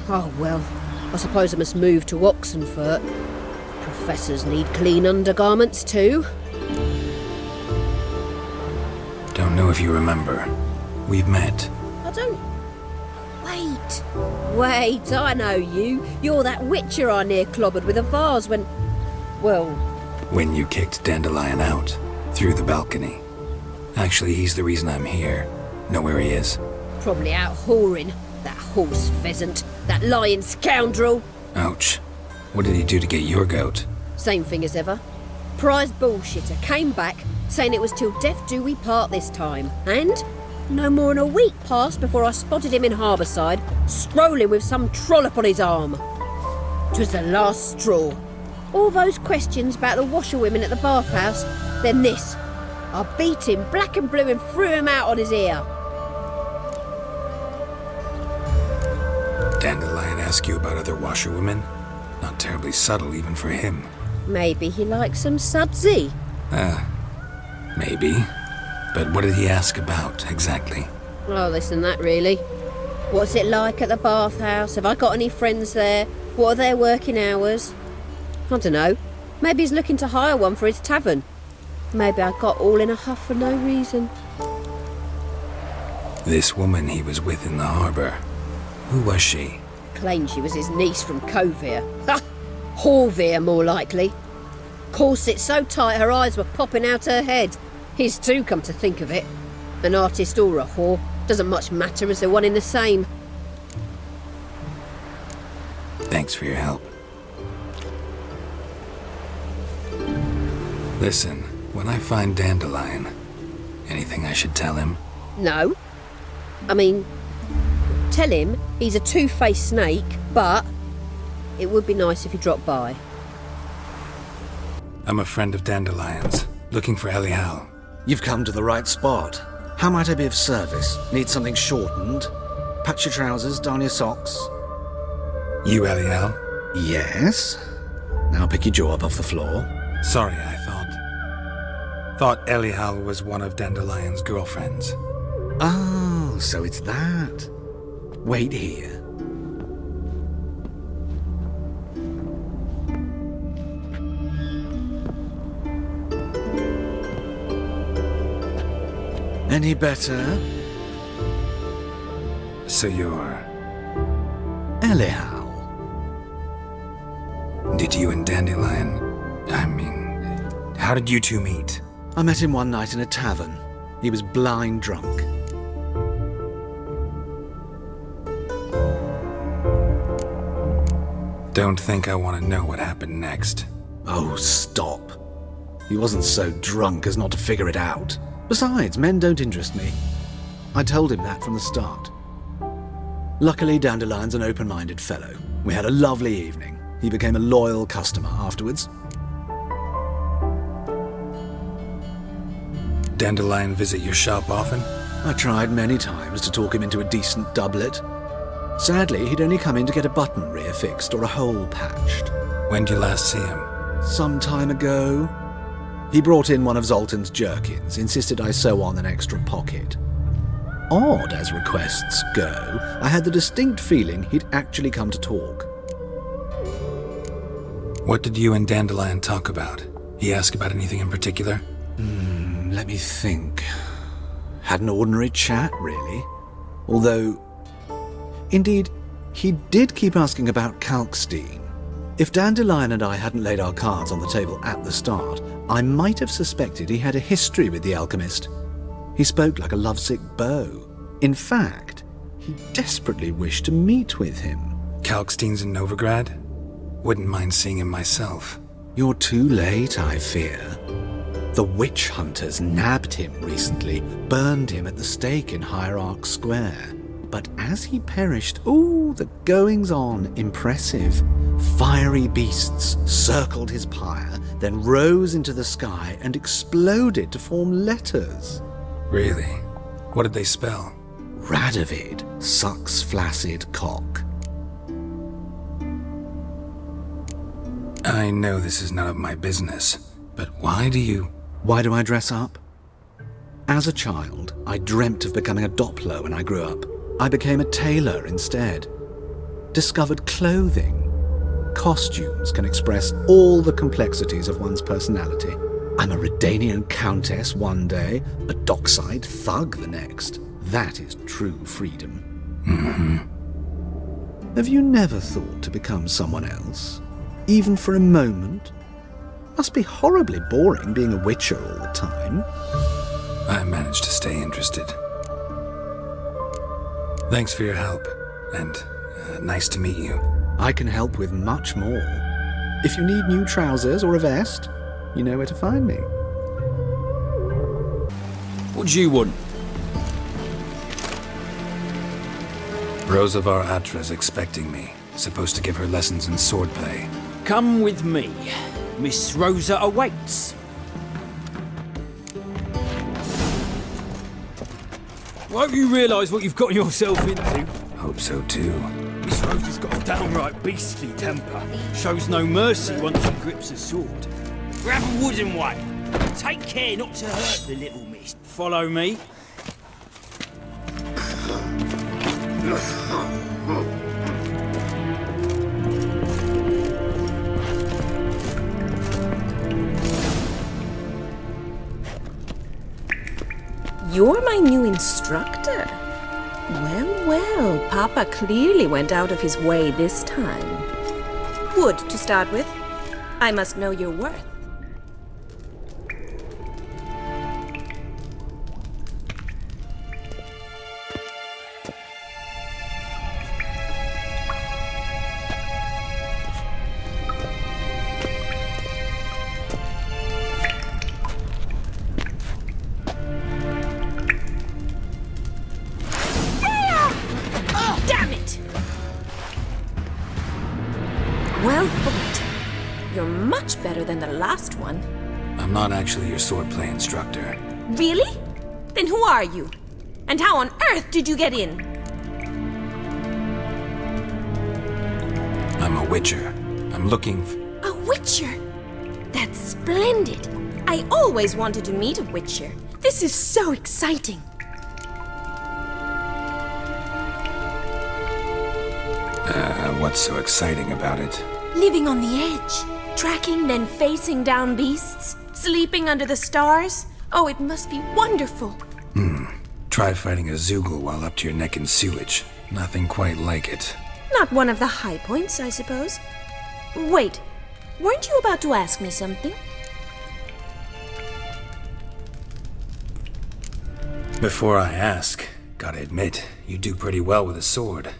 Oh well, I suppose I must move to Oxenfurt. Professors need clean undergarments too. Don't know if you remember. We've met. I don't... Wait, I know you. You're that witcher I near clobbered with a vase when... Well... When you kicked Dandelion out. Through the balcony. Actually, he's the reason I'm here. Know where he is? Probably out whoring. That horse pheasant. That lying scoundrel. Ouch. What did he do to get your goat? Same thing as ever. Prize bullshitter came back, saying it was till death do we part this time. And no more than a week passed before I spotted him in Harbourside, strolling with some trollop on his arm. 'Twas the last straw. All those questions about the washerwomen at the bathhouse, then this. I beat him black and blue and threw him out on his ear. Dandelion ask you about other washerwomen? Not terribly subtle even for him. Maybe he likes some sudsy. Maybe. But what did he ask about, exactly? Oh, this and that, really. What's it like at the bathhouse? Have I got any friends there? What are their working hours? I don't know. Maybe he's looking to hire one for his tavern. Maybe I got all in a huff for no reason. This woman he was with in the harbour. Who was she? Claimed she was his niece from Kovir. Ha! Horvir, more likely. Corset so tight her eyes were popping out her head. His too, come to think of it. An artist or a whore. Doesn't much matter as they're one in the same. Thanks for your help. Listen, when I find Dandelion, anything I should tell him? No. I mean, tell him he's a two-faced snake, but it would be nice if he dropped by. I'm a friend of Dandelion's, looking for Elial. You've come to the right spot. How might I be of service? Need something shortened? Patch your trousers, darn your socks. You Elial? Yes. Now pick your jaw up off the floor. Sorry, I thought Elial was one of Dandelion's girlfriends. Oh, so it's that. Wait here. Any better? So you're... Elial. Did you and Dandelion... how did you two meet? I met him one night in a tavern. He was blind drunk. Don't think I want to know what happened next. Oh, stop. He wasn't so drunk as not to figure it out. Besides, men don't interest me. I told him that from the start. Luckily, Dandelion's an open-minded fellow. We had a lovely evening. He became a loyal customer afterwards. Dandelion visit your shop often? I tried many times to talk him into a decent doublet. Sadly, he'd only come in to get a button rear fixed or a hole patched. When did you last see him? Some time ago. He brought in one of Zoltan's jerkins, insisted I sew on an extra pocket. Odd as requests go, I had the distinct feeling he'd actually come to talk. What did you and Dandelion talk about? He asked about anything in particular? Let me think. Had an ordinary chat, really. Although, indeed, he did keep asking about Kalkstein. If Dandelion and I hadn't laid our cards on the table at the start, I might have suspected he had a history with the alchemist. He spoke like a lovesick beau. In fact, he desperately wished to meet with him. Kalkstein's in Novigrad? Wouldn't mind seeing him myself. You're too late, I fear. The witch hunters nabbed him recently, burned him at the stake in Hierarch Square. But as he perished, the goings-on, impressive. Fiery beasts circled his pyre, then rose into the sky and exploded to form letters. Really? What did they spell? Radovid sucks flaccid cock. I know this is none of my business, but why do I dress up? As a child, I dreamt of becoming a Doppler when I grew up. I became a tailor instead. Discovered clothing. Costumes can express all the complexities of one's personality. I'm a Redanian countess one day, a dockside thug the next. That is true freedom. Mm-hmm. Have you never thought to become someone else? Even for a moment? Must be horribly boring being a witcher all the time. I managed to stay interested. Thanks for your help, and nice to meet you. I can help with much more. If you need new trousers or a vest, you know where to find me. What do you want? Rosa var Atra's expecting me. Supposed to give her lessons in swordplay. Come with me. Miss Rosa awaits. Won't you realise what you've got yourself into? Hope so too. Miss Rosa's got a downright beastly temper. Shows no mercy once she grips a sword. Grab a wooden one. Take care not to hurt the little miss. Follow me. You're my new instructor? Well, well, Papa clearly went out of his way this time. Wood, to start with. I must know your worth. Well fought. You're much better than the last one. I'm not actually your swordplay instructor. Really? Then who are you? And how on earth did you get in? I'm a witcher. I'm looking A witcher? That's splendid. I always wanted to meet a witcher. This is so exciting. What's so exciting about it? Living on the edge. Tracking, then facing down beasts. Sleeping under the stars. Oh, it must be wonderful. Try fighting a Zoogle while up to your neck in sewage. Nothing quite like it. Not one of the high points, I suppose. Wait, weren't you about to ask me something? Before I ask, gotta admit, you do pretty well with a sword.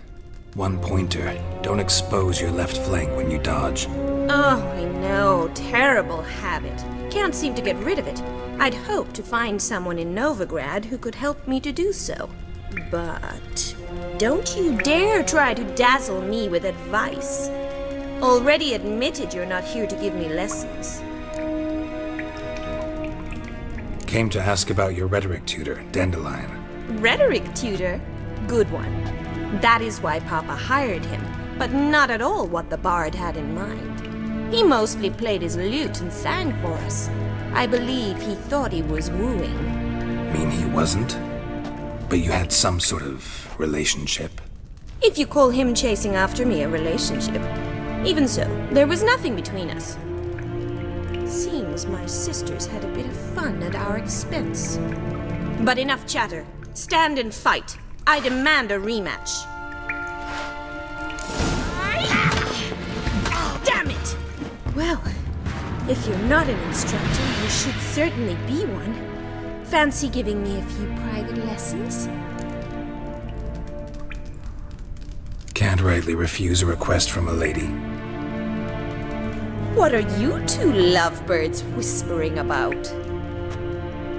One pointer. Don't expose your left flank when you dodge. Oh, I know. Terrible habit. Can't seem to get rid of it. I'd hoped to find someone in Novigrad who could help me to do so. But don't you dare try to dazzle me with advice. Already admitted you're not here to give me lessons. Came to ask about your rhetoric tutor, Dandelion. Rhetoric tutor? Good one. That is why Papa hired him, but not at all what the bard had in mind. He mostly played his lute and sang for us. I believe he thought he was wooing. Mean he wasn't? But you had some sort of relationship? If you call him chasing after me a relationship. Even so, there was nothing between us. Seems my sisters had a bit of fun at our expense. But enough chatter. Stand and fight. I demand a rematch. Damn it! Well, if you're not an instructor, you should certainly be one. Fancy giving me a few private lessons? Can't rightly refuse a request from a lady. What are you two lovebirds whispering about?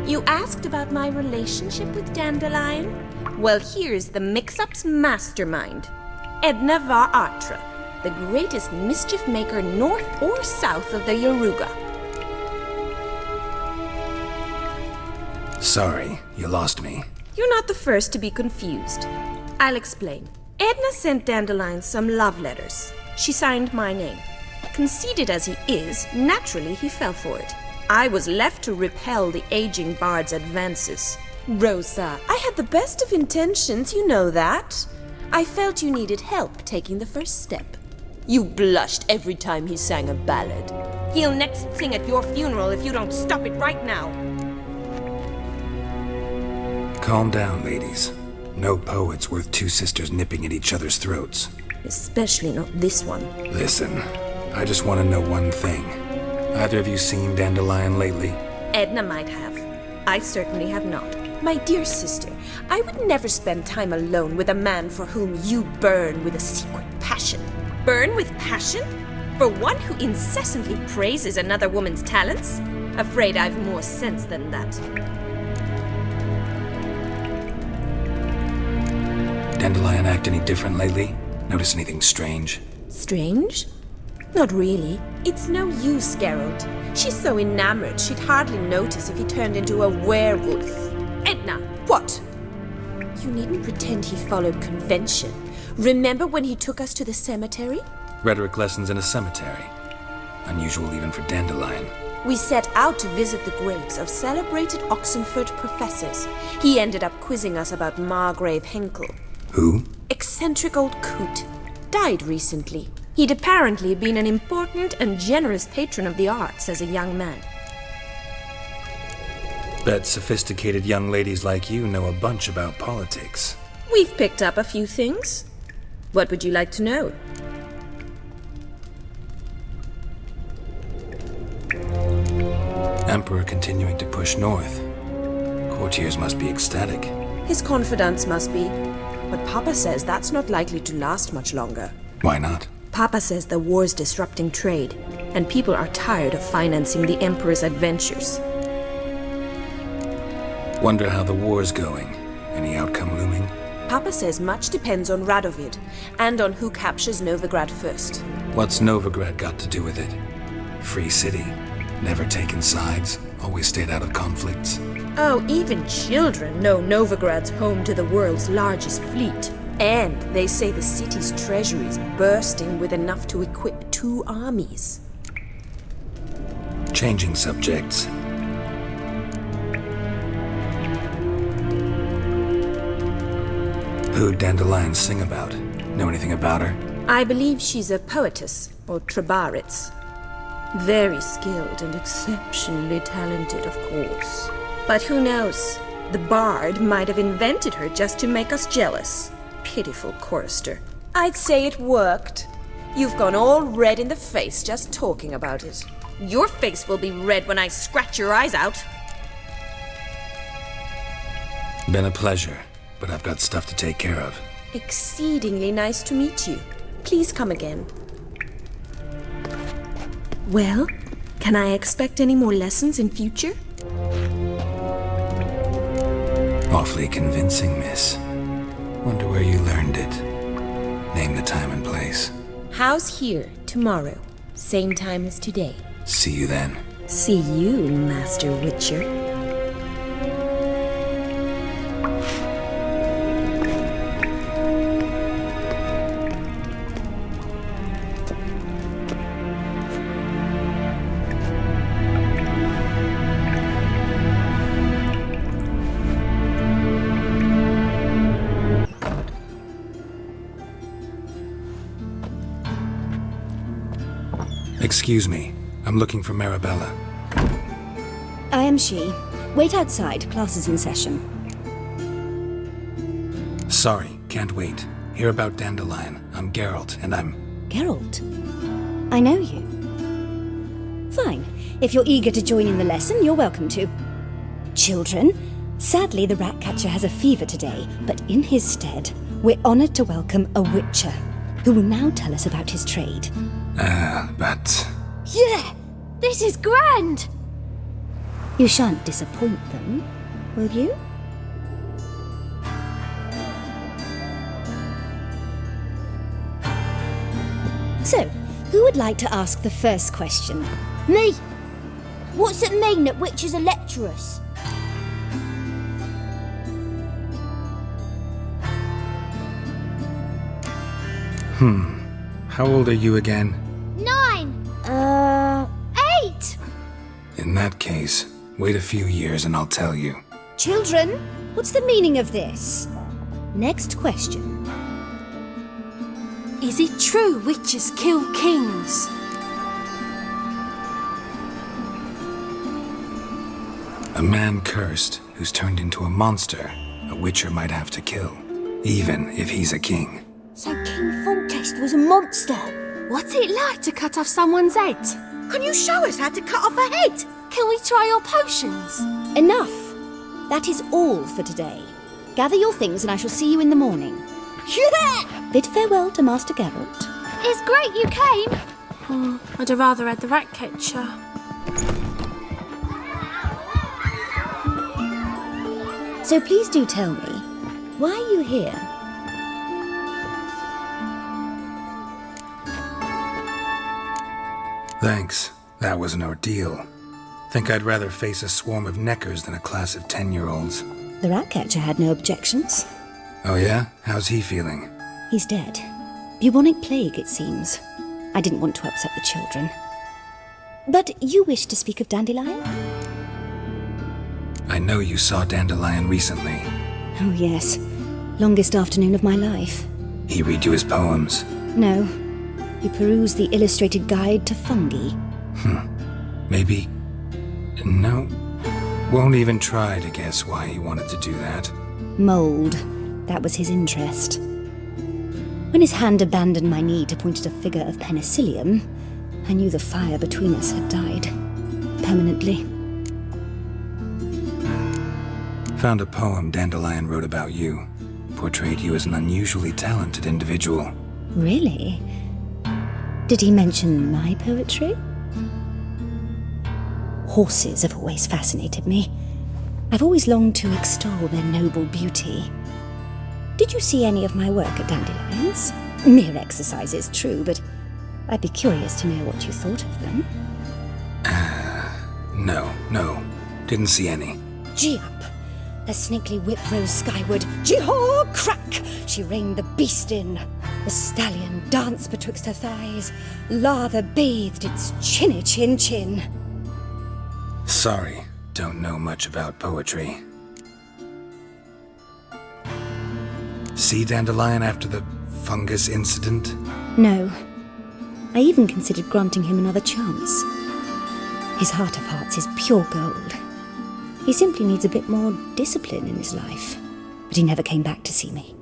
You asked about my relationship with Dandelion? Well, here's the mix-up's mastermind, Ekhidna var Atra. the greatest mischief maker north or south of the Yaruga. Sorry, you lost me. You're not the first to be confused. I'll explain. Edna sent Dandelion some love letters. She signed my name. Conceited as he is, naturally he fell for it. I was left to repel the aging bard's advances. Rosa, I had the best of intentions, you know that. I felt you needed help taking the first step. You blushed every time he sang a ballad. He'll next sing at your funeral if you don't stop it right now. Calm down, ladies. No poet's worth two sisters nipping at each other's throats. Especially not this one. Listen, I just want to know one thing. Either of you seen Dandelion lately? Edna might have. I certainly have not. My dear sister, I would never spend time alone with a man for whom you burn with a secret passion. Burn with passion? For one who incessantly praises another woman's talents? Afraid I've more sense than that. Dandelion act any different lately? Notice anything strange? Strange? Not really. It's no use, Geralt. She's so enamored she'd hardly notice if he turned into a werewolf. Edna, what? You needn't pretend he followed convention. Remember when he took us to the cemetery? Rhetoric lessons in a cemetery. Unusual even for Dandelion. We set out to visit the graves of celebrated Oxenford professors. He ended up quizzing us about Margrave Henkel. Who? Eccentric old coot. Died recently. He'd apparently been an important and generous patron of the arts as a young man. Bet sophisticated young ladies like you know a bunch about politics. We've picked up a few things. What would you like to know? Emperor continuing to push north. Courtiers must be ecstatic. His confidants must be. But Papa says that's not likely to last much longer. Why not? Papa says the war's disrupting trade, and people are tired of financing the Emperor's adventures. Wonder how the war's going. Any outcome looming? Papa says much depends on Radovid, and on who captures Novigrad first. What's Novigrad got to do with it? Free city. Never taken sides. Always stayed out of conflicts. Oh, even children know Novigrad's home to the world's largest fleet. And they say the city's treasury is bursting with enough to equip 2 armies. Changing subjects. Who'd Dandelion sing about? Know anything about her? I believe she's a poetess, or trabaritz. Very skilled and exceptionally talented, of course. But who knows? The bard might have invented her just to make us jealous. Pitiful chorister. I'd say it worked. You've gone all red in the face just talking about it. Your face will be red when I scratch your eyes out. Been a pleasure, but I've got stuff to take care of. Exceedingly nice to meet you. Please come again. Well, can I expect any more lessons in future? Awfully convincing, miss. Wonder where you learned it. Name the time and place. House here, tomorrow. Same time as today. See you then. See you, Master Witcher. Excuse me. I'm looking for Marabella. I am she. Wait outside. Class is in session. Sorry, can't wait. Hear about Dandelion. I'm Geralt, and I'm... Geralt? I know you. Fine. If you're eager to join in the lesson, you're welcome to. Children, sadly the Ratcatcher has a fever today, but in his stead, we're honored to welcome a Witcher, who will now tell us about his trade. But... Yeah! This is grand! You shan't disappoint them, will you? So, who would like to ask the first question? Me! What's it mean that witches are lecturers? How old are you again? 9! 8! In that case, wait a few years and I'll tell you. Children, what's the meaning of this? Next question. Is it true witches kill kings? A man cursed who's turned into a monster, a witcher might have to kill, even if he's a king. So King Foltest was a monster. What's it like to cut off someone's head? Can you show us how to cut off a head? Can we try your potions? Enough! That is all for today. Gather your things and I shall see you in the morning. Yeah! Bid farewell to Master Geralt. It's great you came. I'd have rather had the rat catcher. So please do tell me, why are you here? Thanks. That was an ordeal. Think I'd rather face a swarm of neckers than a class of 10-year-olds. The Ratcatcher had no objections. Oh yeah? How's he feeling? He's dead. Bubonic plague, it seems. I didn't want to upset the children. But you wish to speak of Dandelion? I know you saw Dandelion recently. Oh yes. Longest afternoon of my life. He read you his poems? No. He perused the illustrated guide to fungi. Maybe... No. Won't even try to guess why he wanted to do that. Mold. That was his interest. When his hand abandoned my knee to point at a figure of penicillium, I knew the fire between us had died. Permanently. Found a poem Dandelion wrote about you. Portrayed you as an unusually talented individual. Really? Did he mention my poetry? Horses have always fascinated me. I've always longed to extol their noble beauty. Did you see any of my work at Dandelion's? Mere exercises, true, but I'd be curious to know what you thought of them. No. Didn't see any. Gee up! A snakely whip rose skyward. Gee-haw! Crack! She reined the beast in. The stallion danced betwixt her thighs. Lather bathed its chinny chin. Sorry, don't know much about poetry. See Dandelion after the fungus incident? No. I even considered granting him another chance. His heart of hearts is pure gold. He simply needs a bit more discipline in his life. But he never came back to see me.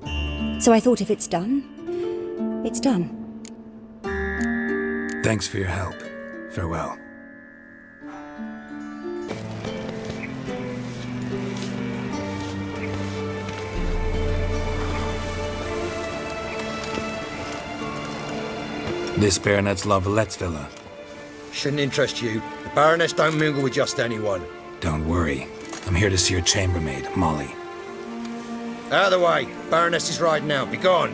So I thought if it's done, it's done. Thanks for your help. Farewell. This Baronet's La Vallette's villa. Shouldn't interest you. The Baroness don't mingle with just anyone. Don't worry. I'm here to see your chambermaid, Molly. Out of the way. Baroness is riding out. Be gone.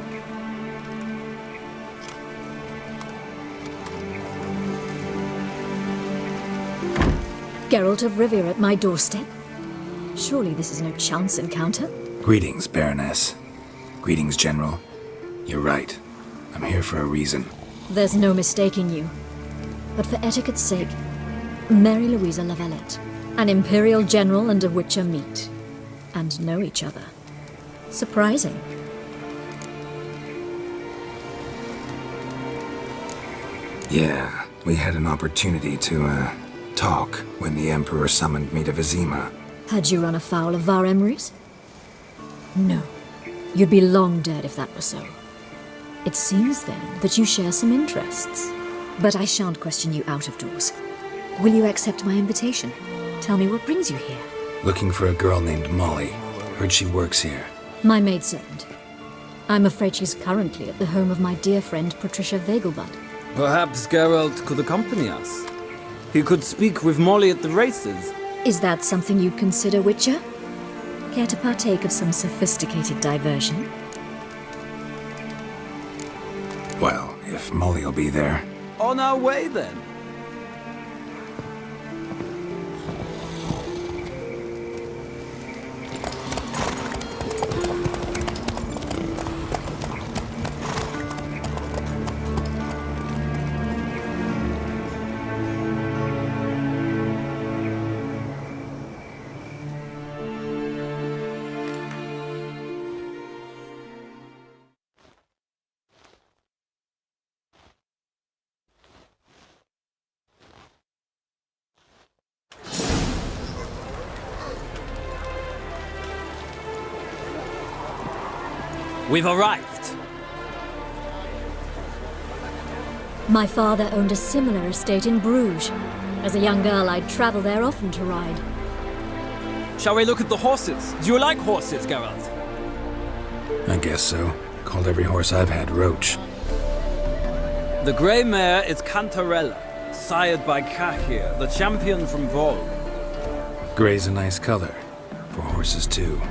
Geralt of Rivia at my doorstep? Surely this is no chance encounter? Greetings, Baroness. Greetings, General. You're right. I'm here for a reason. There's no mistaking you. But for etiquette's sake, Mary Louisa La Valette, an Imperial General and a Witcher meet, and know each other. Surprising. Yeah, we had an opportunity to, talk when the Emperor summoned me to Vizima. Had you run afoul of Var Emrys? No. You'd be long dead if that were so. It seems, then, that you share some interests. But I shan't question you out of doors. Will you accept my invitation? Tell me what brings you here. Looking for a girl named Molly. Heard she works here. My maidservant. I'm afraid she's currently at the home of my dear friend Patricia Vegelbud. Perhaps Geralt could accompany us. He could speak with Molly at the races. Is that something you'd consider, Witcher? Care to partake of some sophisticated diversion? Well, if if Molly'll be there. On our way, then. We've arrived. My father owned a similar estate in Bruges. As a young girl, I'd travel there often to ride. Shall we look at the horses? Do you like horses, Geralt? I guess so. Called every horse I've had Roach. The grey mare is Cantarella, sired by Kahir, the champion from Vol. Grey's a nice color. For horses, too.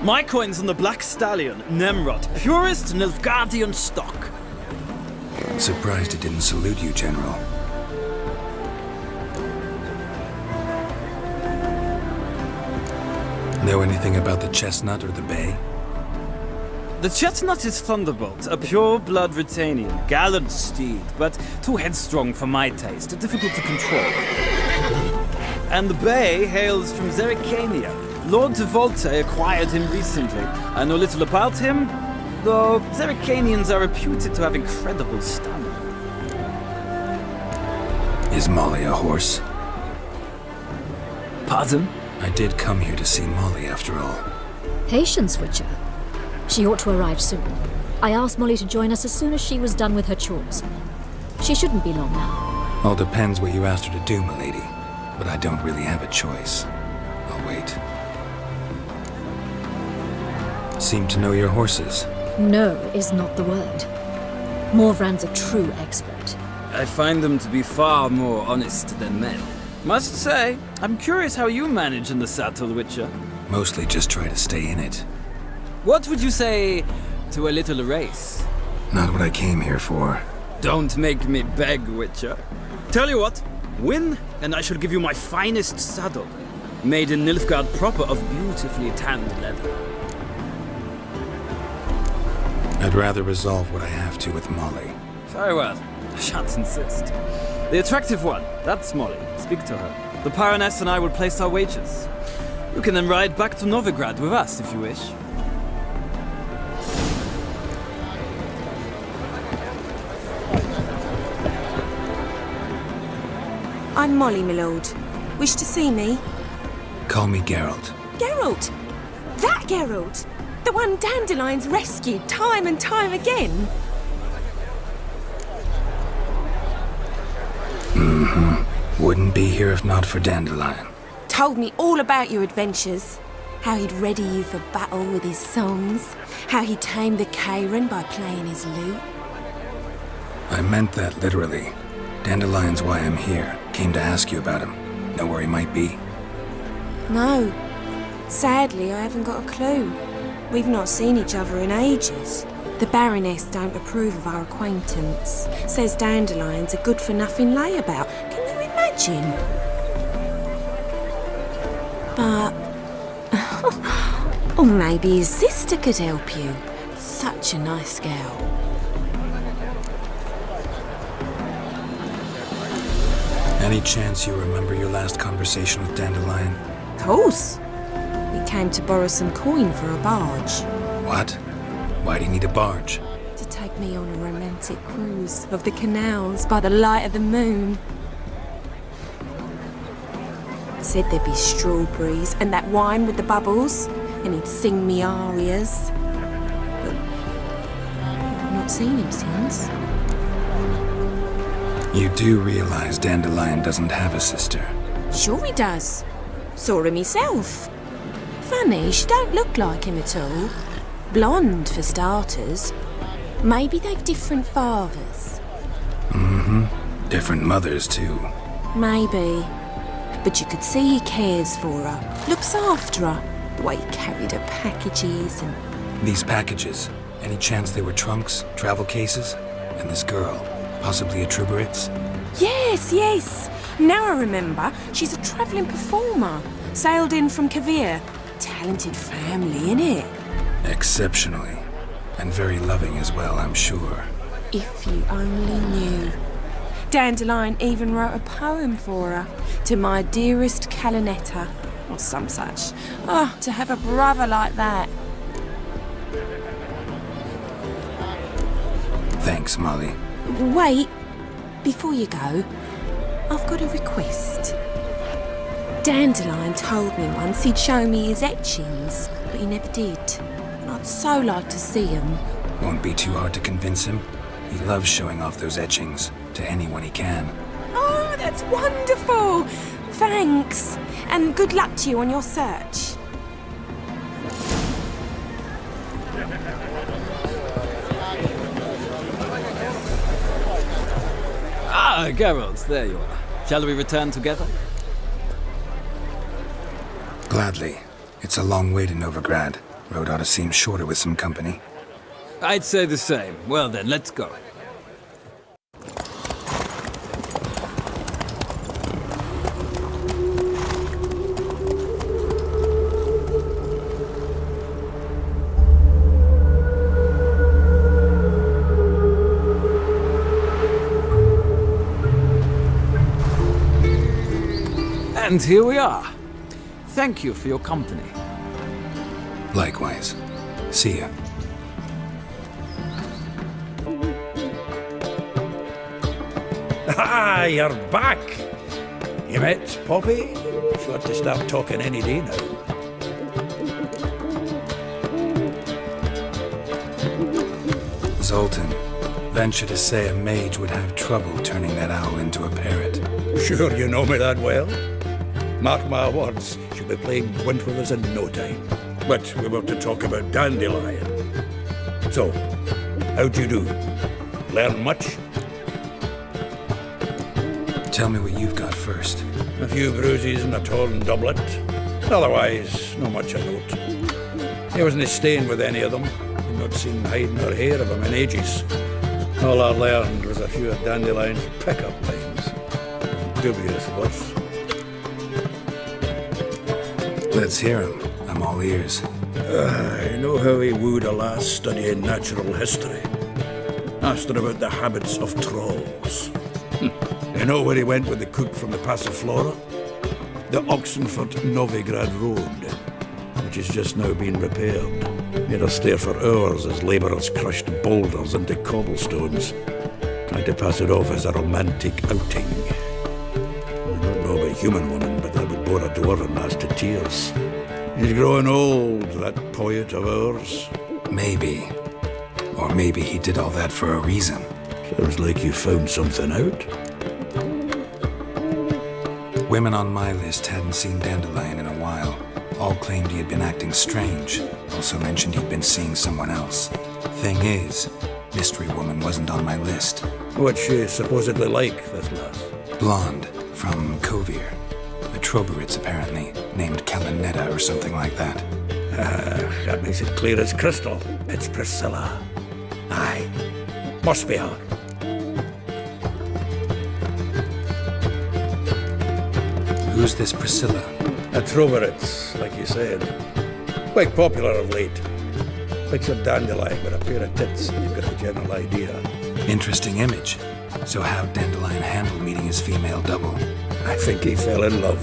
My coin's on the Black Stallion, Nemrod, purest Nilfgaardian stock. Surprised it didn't salute you, General. Know anything about the chestnut or the bay? The chestnut is Thunderbolt, a pure-blood Retanian, gallant steed, but too headstrong for my taste, difficult to control. And the bay hails from Zerrikania. Lord de Volte acquired him recently. I know little about him, though Zerrikanians are reputed to have incredible stamina. Is Molly a horse? Pardon? I did come here to see Molly, after all. Patience, Witcher. She ought to arrive soon. I asked Molly to join us as soon as she was done with her chores. She shouldn't be long now. All depends what you asked her to do, milady. But I don't really have a choice. I'll wait. Seem to know your horses. No is not the word. Morvran's a true expert. I find them to be far more honest than men. Must say, I'm curious how you manage in the saddle, Witcher. Mostly just try to stay in it. What would you say to a little race? Not what I came here for. Don't make me beg, Witcher. Tell you what, win, and I shall give you my finest saddle. Made in Nilfgaard proper of beautifully tanned leather. I'd rather resolve what I have to with Molly. Very well. I shan't insist. The attractive one, that's Molly. Speak to her. The Baroness and I will place our wages. You can then ride back to Novigrad with us, if you wish. I'm Molly, my lord. Wish to see me? Call me Geralt. Geralt! That Geralt! The one Dandelion's rescued time and time again. Mm-hmm. Wouldn't be here if not for Dandelion. Told me all about your adventures. How he'd ready you for battle with his songs. How he tamed the Kairan by playing his lute. I meant that literally. Dandelion's why I'm here. Came to ask you about him. Know where he might be? No. Sadly, I haven't got a clue. We've not seen each other in ages. The Baroness don't approve of our acquaintance. Says Dandelion's a good-for-nothing layabout. Can you imagine? But... or maybe his sister could help you. Such a nice girl. Any chance you remember your last conversation with Dandelion? Of course. We came to borrow some coin for a barge. What? Why do you need a barge? To take me on a romantic cruise of the canals by the light of the moon. Said there'd be strawberries and that wine with the bubbles, and he'd sing me arias. But I've not seen him since. You do realize Dandelion doesn't have a sister? Sure he does. Saw him myself. Funny, she don't look like him at all. Blonde, for starters. Maybe they've different fathers. Mm-hmm. Different mothers, too. Maybe. But you could see he cares for her. Looks after her. The way he carried her packages and... These packages? Any chance they were trunks, travel cases? And this girl, possibly a Troubadour's? Yes, yes. Now I remember. She's a travelling performer. Sailed in from Kavir. Talented family, innit? Exceptionally. And very loving as well, I'm sure. If you only knew. Dandelion even wrote a poem for her. To my dearest Calinetta. Or some such. Oh, to have a brother like that. Thanks, Molly. Wait. Before you go, I've got a request. Dandelion told me once he'd show me his etchings, but he never did. And I'd so like to see them. Won't be too hard to convince him. He loves showing off those etchings to anyone he can. Oh, that's wonderful! Thanks. And good luck to you on your search. Ah, Geralt, there you are. Shall we return together? Gladly. It's a long way to Novigrad. Road ought to seem shorter with some company. I'd say the same. Well then, let's go. And here we are. Thank you for your company. Likewise. See ya. Ah, you're back! You met Poppy? She'll have to start talking any day now. Zoltan, venture to say a mage would have trouble turning that owl into a parrot. Sure you know me that well? Mark my words, she'll be playing Gwent with us in no time. But we were to talk about Dandelion. So, how'd you do? Learn much? Tell me what you've got first. A few bruises and a torn doublet. Otherwise, not much of note. He wasn't staying with any of them. I've not seen hide nor hair of him in ages. All I learned was a few of Dandelion's pick-up lines. Dubious worth. Let's hear him. I'm all ears. I know how he wooed a lass studying natural history. Asked her about the habits of trolls. You know where he went with the cook from the Passiflora? The Oxenford-Novigrad Road, which has just now been repaired. Made us stare for hours as labourers crushed boulders into cobblestones, trying to pass it off as a romantic outing. I don't know about human woman, but that would bore a dwarven lass to tears. He's growing old, that poet of ours. Maybe. Or maybe he did all that for a reason. Sounds like you found something out. Women on my list hadn't seen Dandelion in a while. All claimed he had been acting strange. Also mentioned he'd been seeing someone else. Thing is, Mystery Woman wasn't on my list. What's she supposedly like, this lass? Blonde, from Kovir. A Troubadour's, apparently, named Calinetta or something like that. That makes it clear as crystal. It's Priscilla. Aye. Must be her. Who's this Priscilla? A Troubadour's, like you said. Quite popular of late. Picks up Dandelion with a pair of tits, and you've got a general idea. Interesting image. So how'd Dandelion handle meeting his female double? I think he fell in love.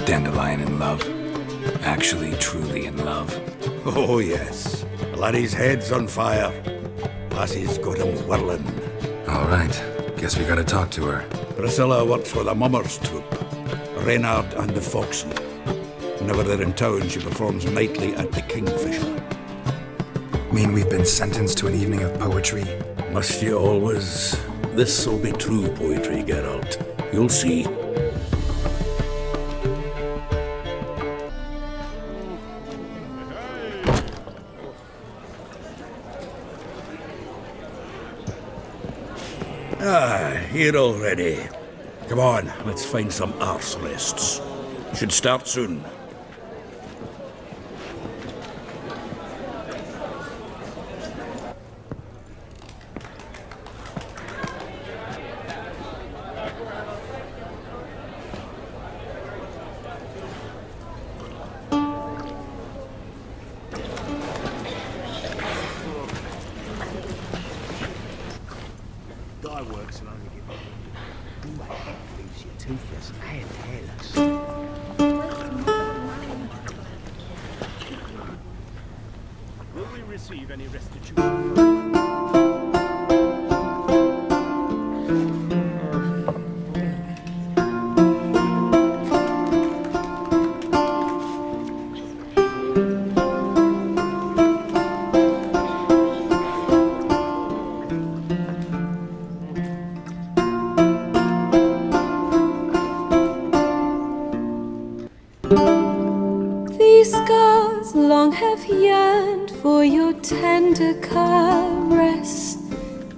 Dandelion in love. Actually, truly in love. Oh, yes. The laddie's head's on fire. Lassie's got him whirling. All right. Guess we gotta talk to her. Priscilla works for the Mummers troupe. Reynard and the Foxen. Whenever they're in town, she performs nightly at the Kingfisher. Mean we've been sentenced to an evening of poetry? Must you always? This'll be true poetry, Geralt. You'll see. Here already. Come on, let's find some arse rests. Should start soon. fireworks will only give leaves you toothless and hairless. Will we receive any restitution? These scars long have yearned for your tender caress,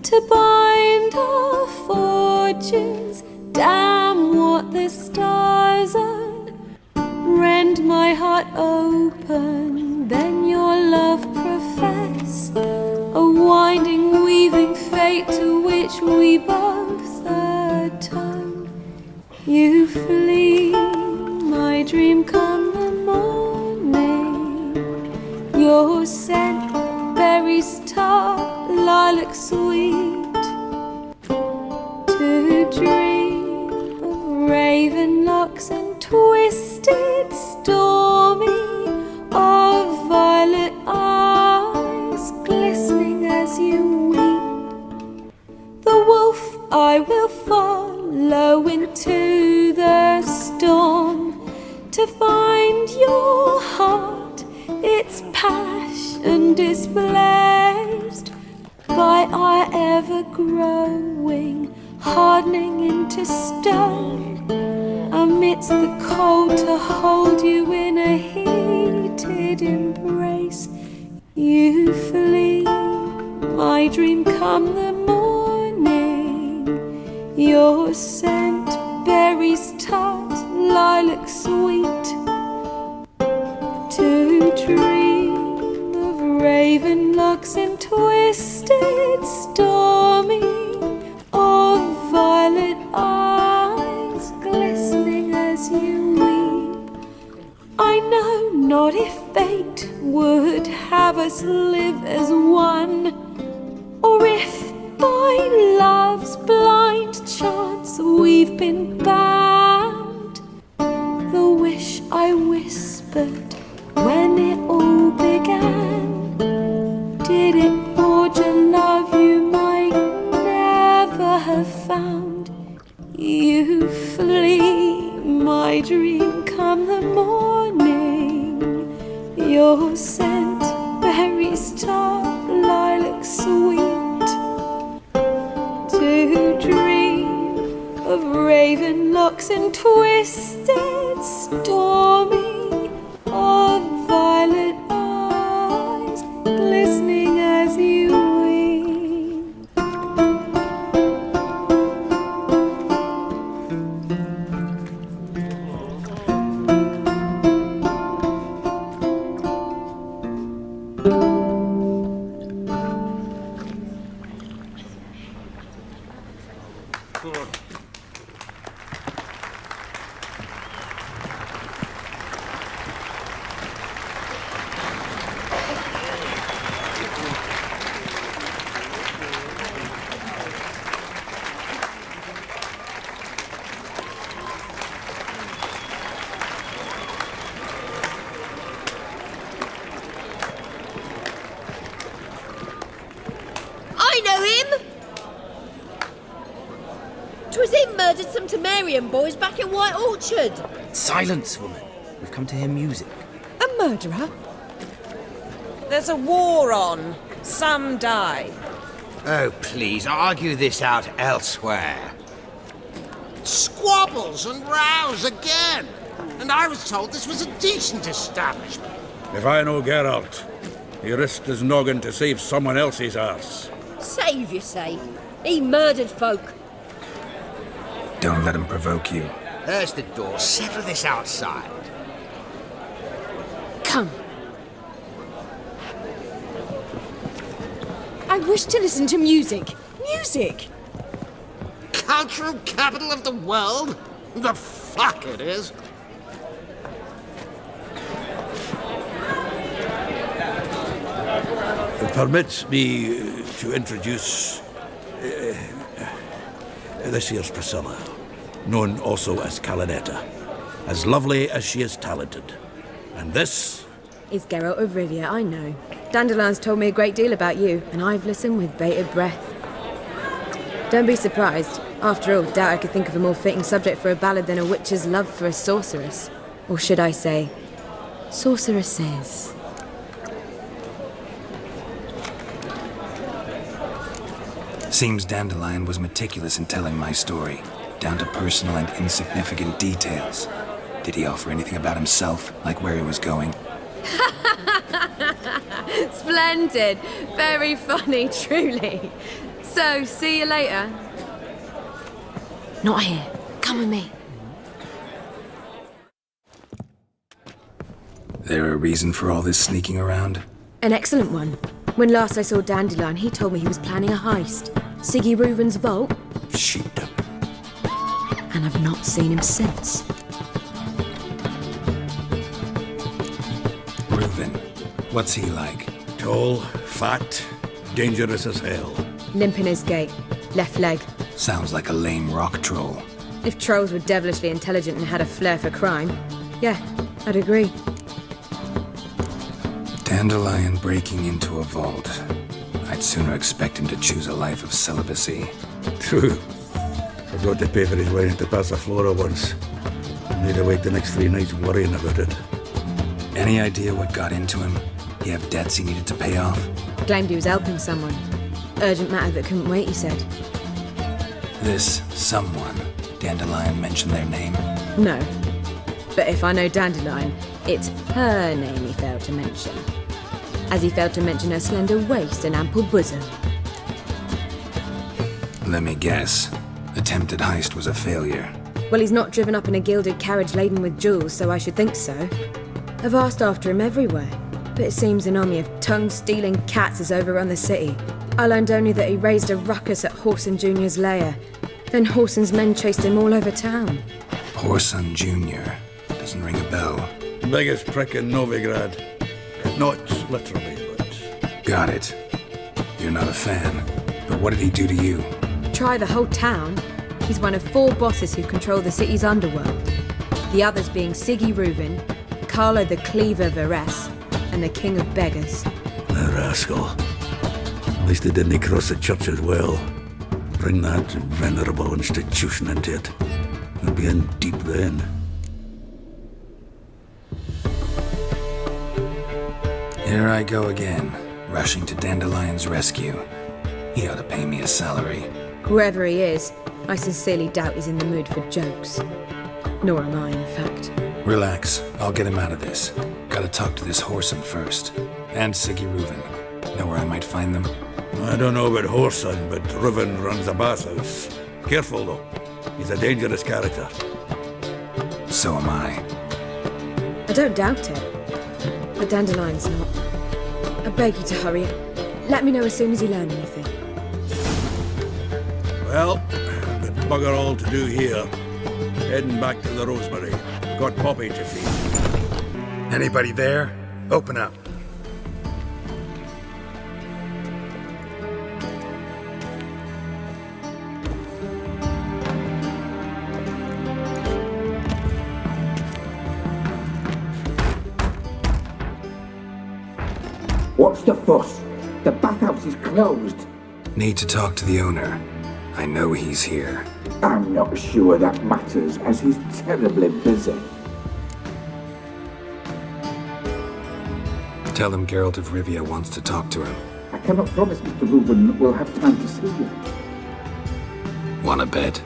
to bind our fortunes. Damn what the stars own. Rend my heart open, then your love profess, a winding, weaving fate to which we both atone. You flee, my dream come the morning. Your scent, berries tart, lilac sweet. To dream of raven locks and twisted, stormy, of violet eyes glistening as you weep. The wolf I will follow into the storm, to find your heart, its passion displaced by our ever-growing, hardening into stone, amidst the cold to hold you in a heated embrace. You flee, my dream come the morning, your scent, berries tart, lilac sweet. To dream of raven locks and twisted, stormy, of violet eyes glistening as you weep. I know not if fate would have us live as one, or if by love's blind chance we've been bound. The wish I whispered when it all began, did it forge a love you might never have found? You flee, my dream come the morning, your scent, berries tart, lilac sweet. To dream of raven locks and twisted, stormy, of violet eyes glistening as you weep. I know him! 'Twas him murdered some Temerian boys back in White Orchard. Silence, woman. We've come to hear music. A murderer? There's a war on. Some die. Oh, please, argue this out elsewhere. Squabbles and rows again. And I was told this was a decent establishment. If I know Geralt, he risked his noggin to save someone else's arse. Save, you say? He murdered folk. Don't let him provoke you. There's the door. Settle this outside. Come. I wish to listen to music. Music! Cultural capital of the world? The fuck it is. Permit me to introduce this here's Priscilla, known also as Calinetta. As lovely as she is talented. And this... is Geralt of Rivia, I know. Dandelion's told me a great deal about you, and I've listened with bated breath. Don't be surprised. After all, doubt I could think of a more fitting subject for a ballad than a witch's love for a sorceress. Or should I say, sorceresses. Seems Dandelion was meticulous in telling my story, down to personal and insignificant details. Did he offer anything about himself, like where he was going? Splendid! Very funny, truly. So, see you later. Not here. Come with me. There a reason for all this sneaking around? An excellent one. When last I saw Dandelion, he told me he was planning a heist. Siggy Reuven's vault. Sheepdom. And I've not seen him since. Reuven. What's he like? Tall, fat, dangerous as hell. Limp in his gait. Left leg. Sounds like a lame rock troll. If trolls were devilishly intelligent and had a flair for crime, yeah, I'd agree. Dandelion breaking into a vault. I'd sooner expect him to choose a life of celibacy. True. Forgot to pay for his wedding to Passiflora once. Made her wait the next 3 nights worrying about it. Any idea what got into him? He have debts he needed to pay off? Claimed he was helping someone. Urgent matter that couldn't wait, he said. This someone, Dandelion mentioned their name? No. But if I know Dandelion, it's her name he failed to mention. As he failed to mention her slender waist and ample bosom. Let me guess. Attempted heist was a failure. Well, he's not driven up in a gilded carriage laden with jewels, so I should think so. I've asked after him everywhere, but it seems an army of tongue-stealing cats has overrun the city. I learned only that he raised a ruckus at Whoreson Jr.'s lair. Then Whoreson's men chased him all over town. Whoreson Jr. Doesn't ring a bell. Biggest prick in Novigrad. Not literally, but... Got it. You're not a fan. But what did he do to you? Try the whole town. He's one of 4 bosses who control the city's underworld. The others being Siggy Reuven, Carlo the Cleaver Varese, and the King of Beggars. The rascal. At least he didn't cross the church as well. Bring that venerable institution into it. We'll be in deep then. Here I go again, rushing to Dandelion's rescue. He ought to pay me a salary. Whoever he is, I sincerely doubt he's in the mood for jokes. Nor am I, in fact. Relax, I'll get him out of this. Gotta talk to this Whoreson first. And Siggy Reuven. Know where I might find them? I don't know about Whoreson, but Reuven runs a bathhouse. Careful, though. He's a dangerous character. So am I. I don't doubt it. But Dandelion's not. I beg you to hurry. Let me know as soon as you learn anything. Well, I've got bugger all to do here. Heading back to the Rosemary. Got Poppy to feed. Anybody there? Open up. What's the fuss? The bathhouse is closed. Need to talk to the owner. I know he's here. I'm not sure that matters, as he's terribly busy. Tell him Geralt of Rivia wants to talk to him. I cannot promise Mr. Reuven will have time to see you. Wanna bet?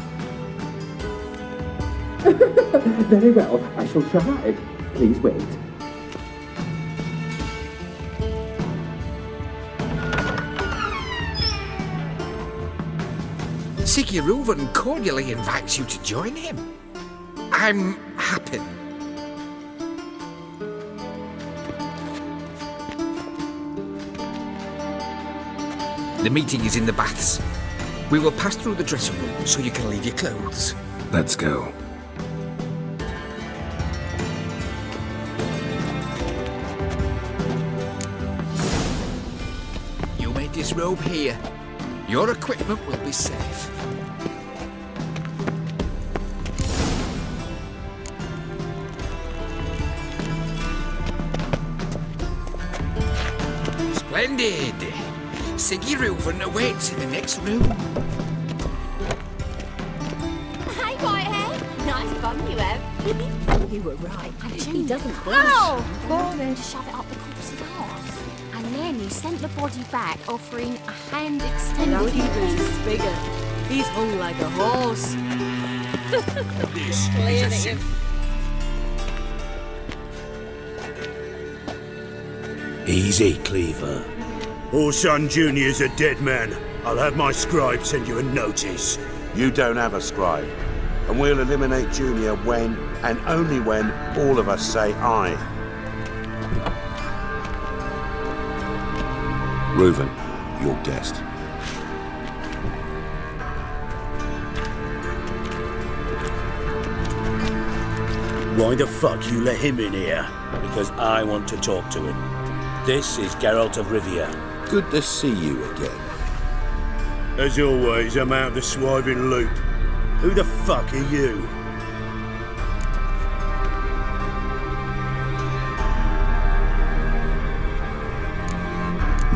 Very well, I shall try. Please wait. Siggy Reuven cordially invites you to join him. I'm happy. The meeting is in the baths. We will pass through the dressing room so you can leave your clothes. Let's go. You may disrobe here. Your equipment will be safe. Splendid. Siggy Reuven awaits in the next room. Hey, Whitehead. Nice bum you have. You were right. He doesn't blush. Oh! Or then to shove it up the corpse's arse. And then he sent the body back, offering a hand extended. Lucky was bigger. He's hung like a horse. This is a Easy, Cleaver. Ursine Jr.'s a dead man. I'll have my scribe send you a notice. You don't have a scribe. And we'll eliminate Junior when, and only when, all of us say aye. Reuven, your guest. Why the fuck you let him in here? Because I want to talk to him. This is Geralt of Rivia. Good to see you again. As always, I'm out of the swiving loop. Who the fuck are you?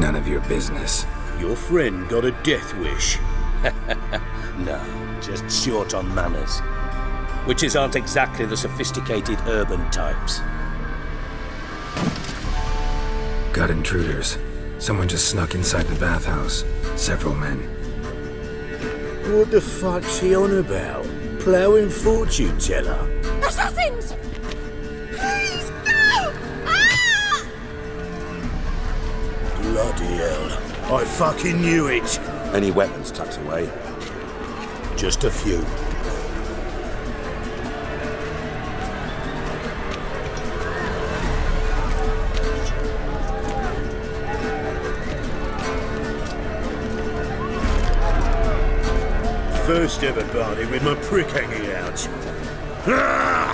None of your business. Your friend got a death wish. No, just short on manners. Witches aren't exactly the sophisticated urban types. Got intruders. Someone just snuck inside the bathhouse. Several men. What the fuck's he on about? Ploughing fortune teller? Assassins! Please, no! Ah! Bloody hell. I fucking knew it. Any weapons tucked away? Just a few. First ever party with my prick hanging out. Ah!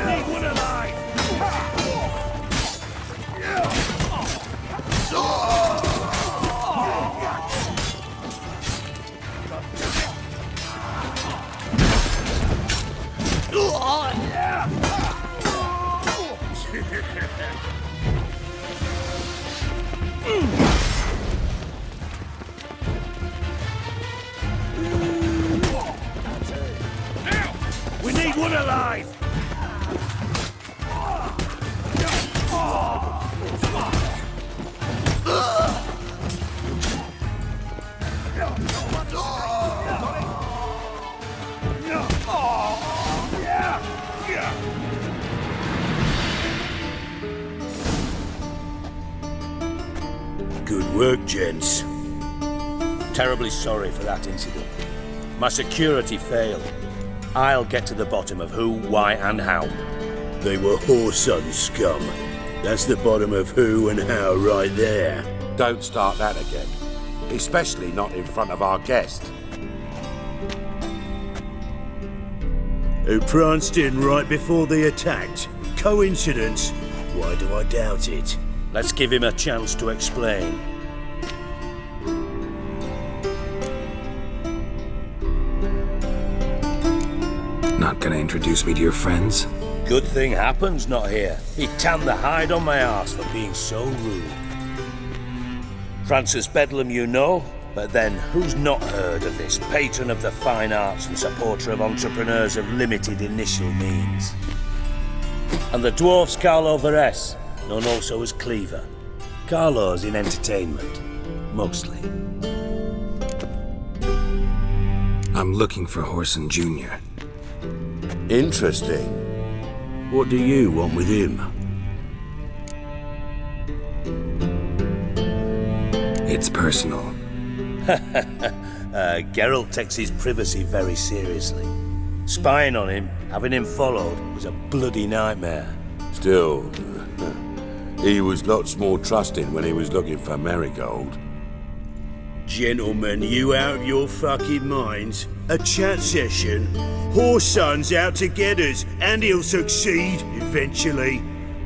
Need one alive! We need one alive! Good work, gents. Terribly sorry for that incident. My security failed. I'll get to the bottom of who, why, and how. They were Ursine scum. That's the bottom of who and how right there. Don't start that again. Especially not in front of our guest. Who pranced in right before they attacked. Coincidence? Why do I doubt it? Let's give him a chance to explain. Not gonna introduce me to your friends? Good thing Happen's not here. He tanned the hide on my arse for being so rude. Francis Bedlam you know, but then who's not heard of this patron of the fine arts and supporter of entrepreneurs of limited initial means? And the dwarf's Carlo Veres, known also as Cleaver. Carlo's in entertainment, mostly. I'm looking for Ursine Jr. Interesting. What do you want with him? It's personal. Geralt takes his privacy very seriously. Spying on him, having him followed, was a bloody nightmare. Still, he was lots more trusting when he was looking for Marigold. Gentlemen, you out of your fucking minds? A chat session? Ursine's out to get us, and he'll succeed, eventually.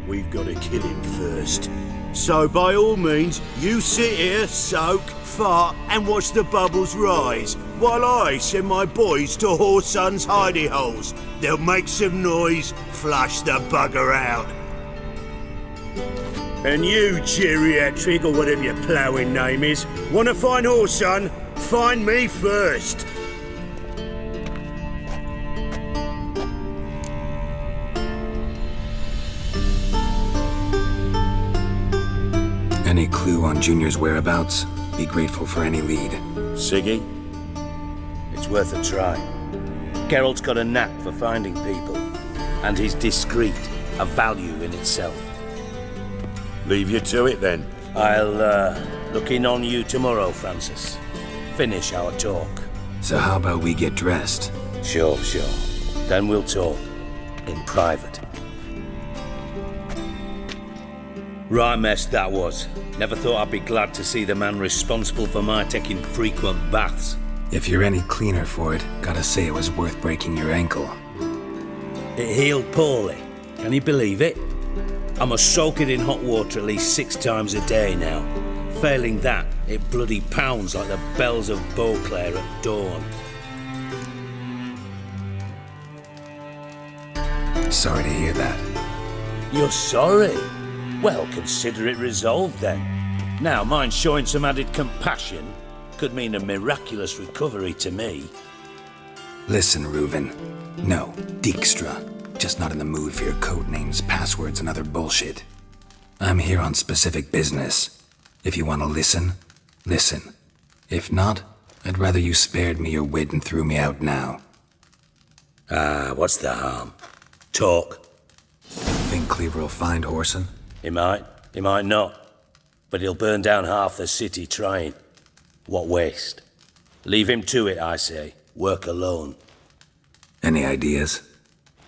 We've got to kill him first. So by all means, you sit here, soak, fart, and watch the bubbles rise, while I send my boys to Whoreson's hidey holes. They'll make some noise, flush the bugger out. And you, geriatric, or whatever your ploughing name is, wanna find Whoreson? Find me first. Any clue on Junior's whereabouts? Be grateful for any lead. Siggy? It's worth a try. Geralt's got a knack for finding people, and he's discreet, a value in itself. Leave you to it then. I'll look in on you tomorrow, Francis. Finish our talk. So how about we get dressed? Sure. Then we'll talk. In private. Right mess that was. Never thought I'd be glad to see the man responsible for my taking frequent baths. If you're any cleaner for it, gotta say it was worth breaking your ankle. It healed poorly. Can you believe it? I must soak it in hot water at least 6 times a day now. Failing that, it bloody pounds like the bells of Beauclair at dawn. Sorry to hear that. You're sorry? Well, consider it resolved then. Now, mind showing some added compassion could mean a miraculous recovery to me. Listen, Reuven. No, Dijkstra. Just not in the mood for your code names, passwords, and other bullshit. I'm here on specific business. If you want to listen, listen. If not, I'd rather you spared me your wit and threw me out now. What's the harm? Talk. Think Cleaver will find Whoreson? He might not. But he'll burn down half the city trying. What waste? Leave him to it, I say. Work alone. Any ideas?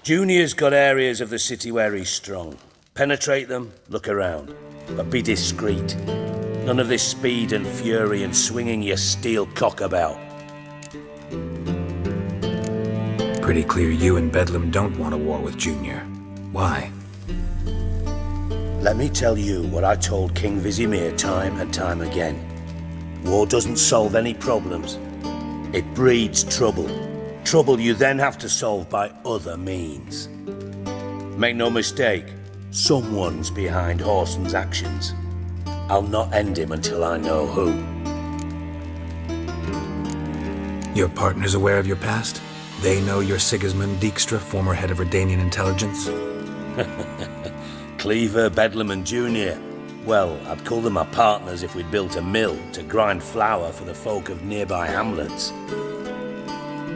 Junior's got areas of the city where he's strong. Penetrate them, look around. But be discreet. None of this speed and fury and swinging your steel cock about. Pretty clear you and Bedlam don't want a war with Junior. Why? Let me tell you what I told King Vizimir time and time again. War doesn't solve any problems. It breeds trouble. Trouble you then have to solve by other means. Make no mistake, someone's behind Whoreson's actions. I'll not end him until I know who. Your partner's aware of your past? They know you're Sigismund Dijkstra, former head of Redanian intelligence? Cleaver, Bedlam and Junior. Well, I'd call them my partners if we'd built a mill to grind flour for the folk of nearby hamlets.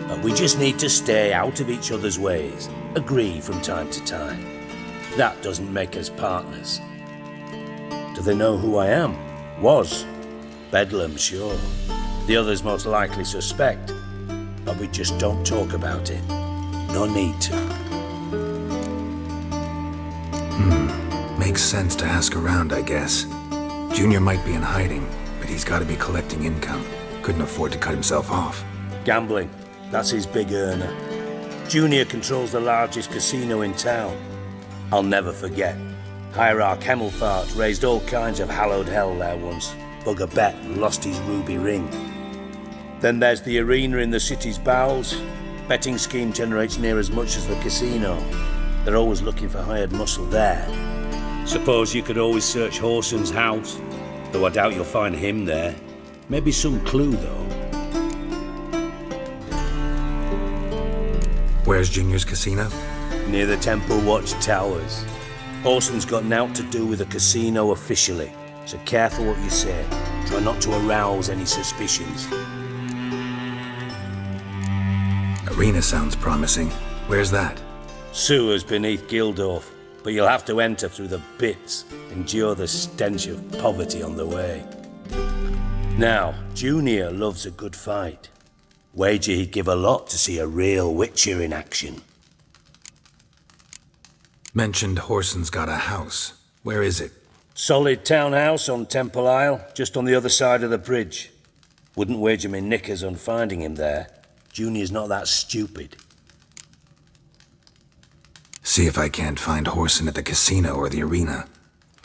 But we just need to stay out of each other's ways, agree from time to time. That doesn't make us partners. Do they know who I am? Was. Bedlam, sure. The others most likely suspect. But we just don't talk about it. No need to. Makes sense to ask around, I guess. Junior might be in hiding, but he's got to be collecting income. Couldn't afford to cut himself off. Gambling. That's his big earner. Junior controls the largest casino in town. I'll never forget. Hierarch Hemmelfart raised all kinds of hallowed hell there once. Bug a bet and lost his ruby ring. Then there's the arena in the city's bowels. Betting scheme generates near as much as the casino. They're always looking for hired muscle there. Suppose you could always search Whoreson's house, though I doubt you'll find him there. Maybe some clue, though. Where's Junior's casino? Near the Temple Watch Towers. Whoreson's got nought to do with the casino officially, so careful what you say. Try not to arouse any suspicions. Arena sounds promising. Where's that? Sewers beneath Gildorf, but you'll have to enter through the bits, endure the stench of poverty on the way. Now, Junior loves a good fight. Wager he'd give a lot to see a real Witcher in action. Mentioned Whoreson's got a house. Where is it? Solid townhouse on Temple Isle, just on the other side of the bridge. Wouldn't wager me knickers on finding him there. Junior's not that stupid. See if I can't find Whoreson at the casino or the arena.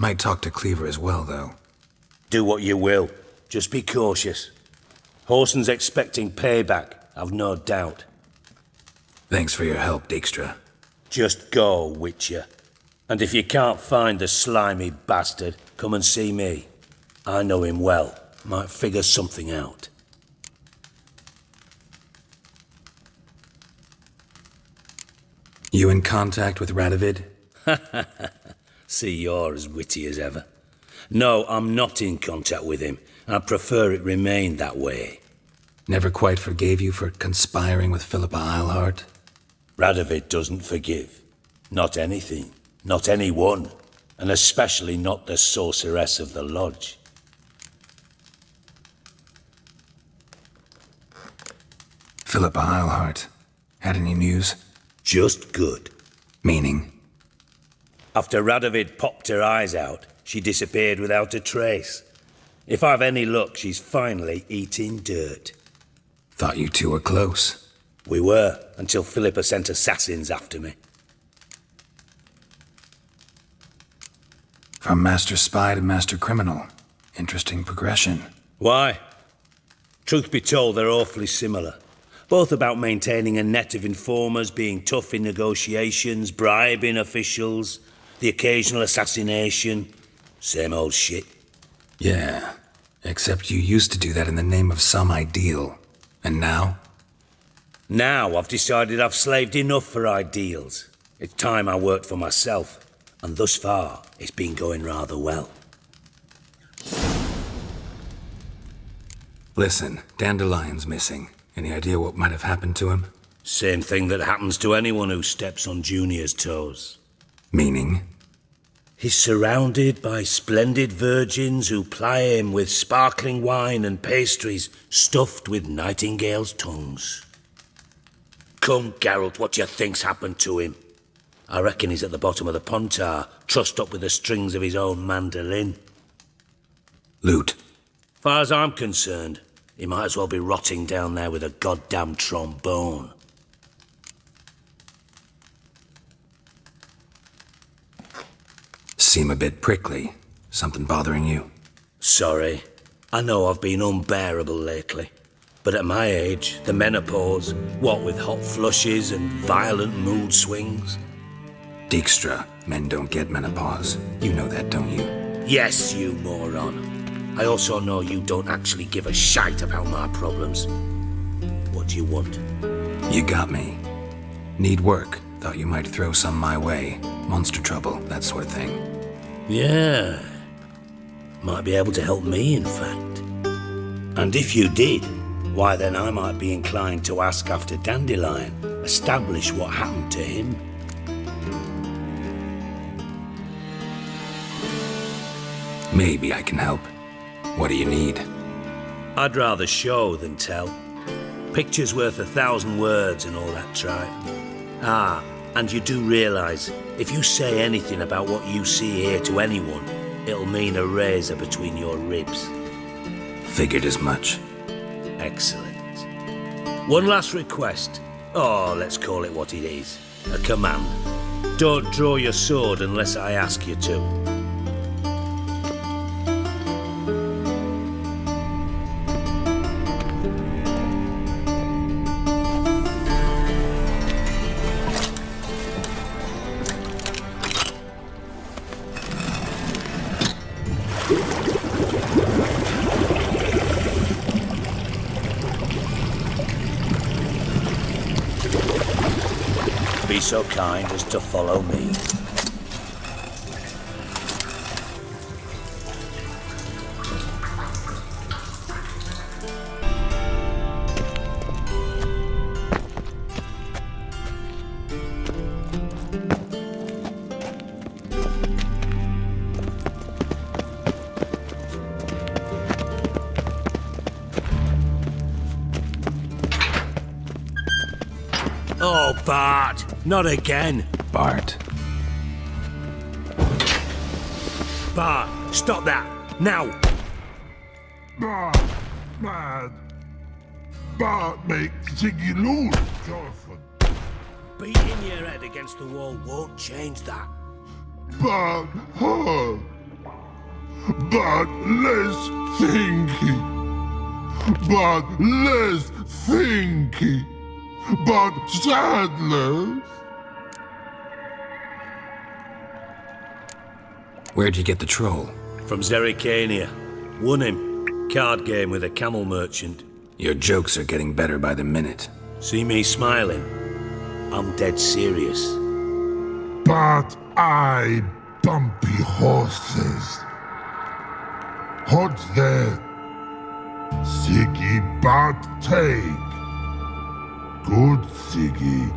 Might talk to Cleaver as well, though. Do what you will. Just be cautious. Whoresen's expecting payback, I've no doubt. Thanks for your help, Dijkstra. Just go, Witcher. And if you can't find the slimy bastard, come and see me. I know him well. Might figure something out. You in contact with Radovid? See, you're as witty as ever. No, I'm not in contact with him. I prefer it remained that way. Never quite forgave you for conspiring with Philippa Eilhart? Radovid doesn't forgive. Not anything. Not anyone. And especially not the sorceress of the lodge. Philippa Eilhart. Had any news? Just good. Meaning? After Radovid popped her eyes out, she disappeared without a trace. If I've any luck, she's finally eating dirt. Thought you two were close. We were, until Philippa sent assassins after me. From master spy to master criminal. Interesting progression. Why? Truth be told, they're awfully similar. Both about maintaining a net of informers, being tough in negotiations, bribing officials, the occasional assassination. Same old shit. Yeah, except you used to do that in the name of some ideal. And now? Now I've decided I've slaved enough for ideals. It's time I worked for myself. And thus far, it's been going rather well. Listen, Dandelion's missing. Any idea what might have happened to him? Same thing that happens to anyone who steps on Junior's toes. Meaning? He's surrounded by splendid virgins who ply him with sparkling wine and pastries stuffed with nightingales' tongues. Come, Geralt, what do you think's happened to him? I reckon he's at the bottom of the Pontar, trussed up with the strings of his own mandolin. Loot. Far as I'm concerned, he might as well be rotting down there with a goddamn trombone. Seem a bit prickly. Something bothering you? Sorry. I know I've been unbearable lately. But at my age, the menopause, what with hot flushes and violent mood swings. Dijkstra, men don't get menopause. You know that, don't you? Yes, you moron. I also know you don't actually give a shite about my problems. What do you want? You got me. Need work. Thought you might throw some my way. Monster trouble, that sort of thing. Yeah. Might be able to help me, in fact. And if you did, why then I might be inclined to ask after Dandelion, establish what happened to him. Maybe I can help. What do you need? I'd rather show than tell. Picture's worth 1,000 words and all that tripe. Ah, and you do realise, if you say anything about what you see here to anyone, it'll mean a razor between your ribs. Figured as much. Excellent. One last request. Oh, let's call it what it is. A command. Don't draw your sword unless I ask you to. Be so kind as to follow me. Oh, Bart! Not again! Bart. Bart, stop that! Now! Bart, man. Bart makes Ziggy lose, Jonathan. Beating your head against the wall won't change that. Bart, hurt. but less thinky. But less thinky. But sadless. Where'd you get the troll? From Zerrikania. Won him. Card game with a camel merchant. Your jokes are getting better by the minute. See me smiling? I'm dead serious. But I bumpy horses. Hot there. Siggy but take. Good Siggy.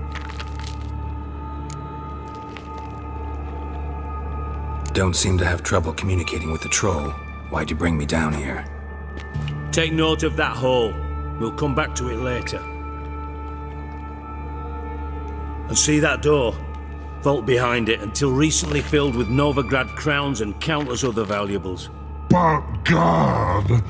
Don't seem to have trouble communicating with the troll. Why'd you bring me down here? Take note of that hole. We'll come back to it later. And see that door? Vault behind it, until recently filled with Novigrad crowns and countless other valuables. But God!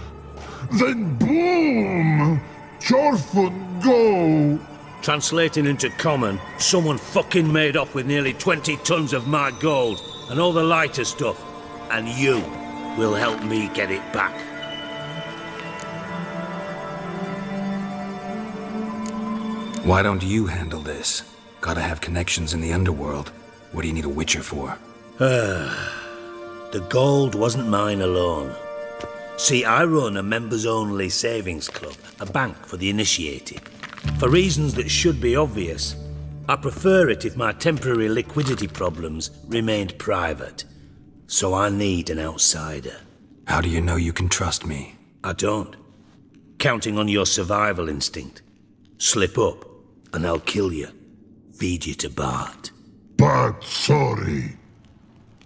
Then boom! Chorfun go! Translating into common, someone fucking made off with nearly 20 tons of my gold, and all the lighter stuff. And you will help me get it back. Why don't you handle this? Gotta have connections in the underworld. What do you need a witcher for? The gold wasn't mine alone. See, I run a members-only savings club, a bank for the initiated. For reasons that should be obvious, I prefer it if my temporary liquidity problems remained private. So I need an outsider. How do you know you can trust me? I don't. Counting on your survival instinct. Slip up, and I'll kill you. Feed you to Bart. But sorry.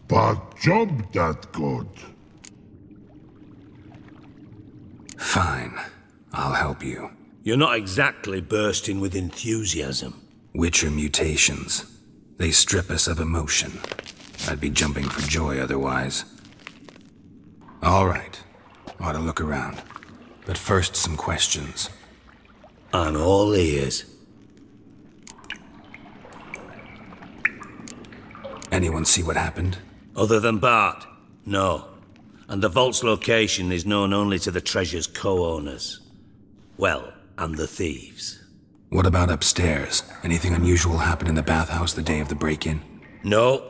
But job that good. Fine. I'll help you. You're not exactly bursting with enthusiasm. Witcher mutations. They strip us of emotion. I'd be jumping for joy otherwise. All right. Ought to look around. But first, some questions. I'm all ears. Anyone see what happened? Other than Bart? No. And the vault's location is known only to the treasure's co-owners. Well, and the thieves. What about upstairs? Anything unusual happen in the bathhouse the day of the break-in? No.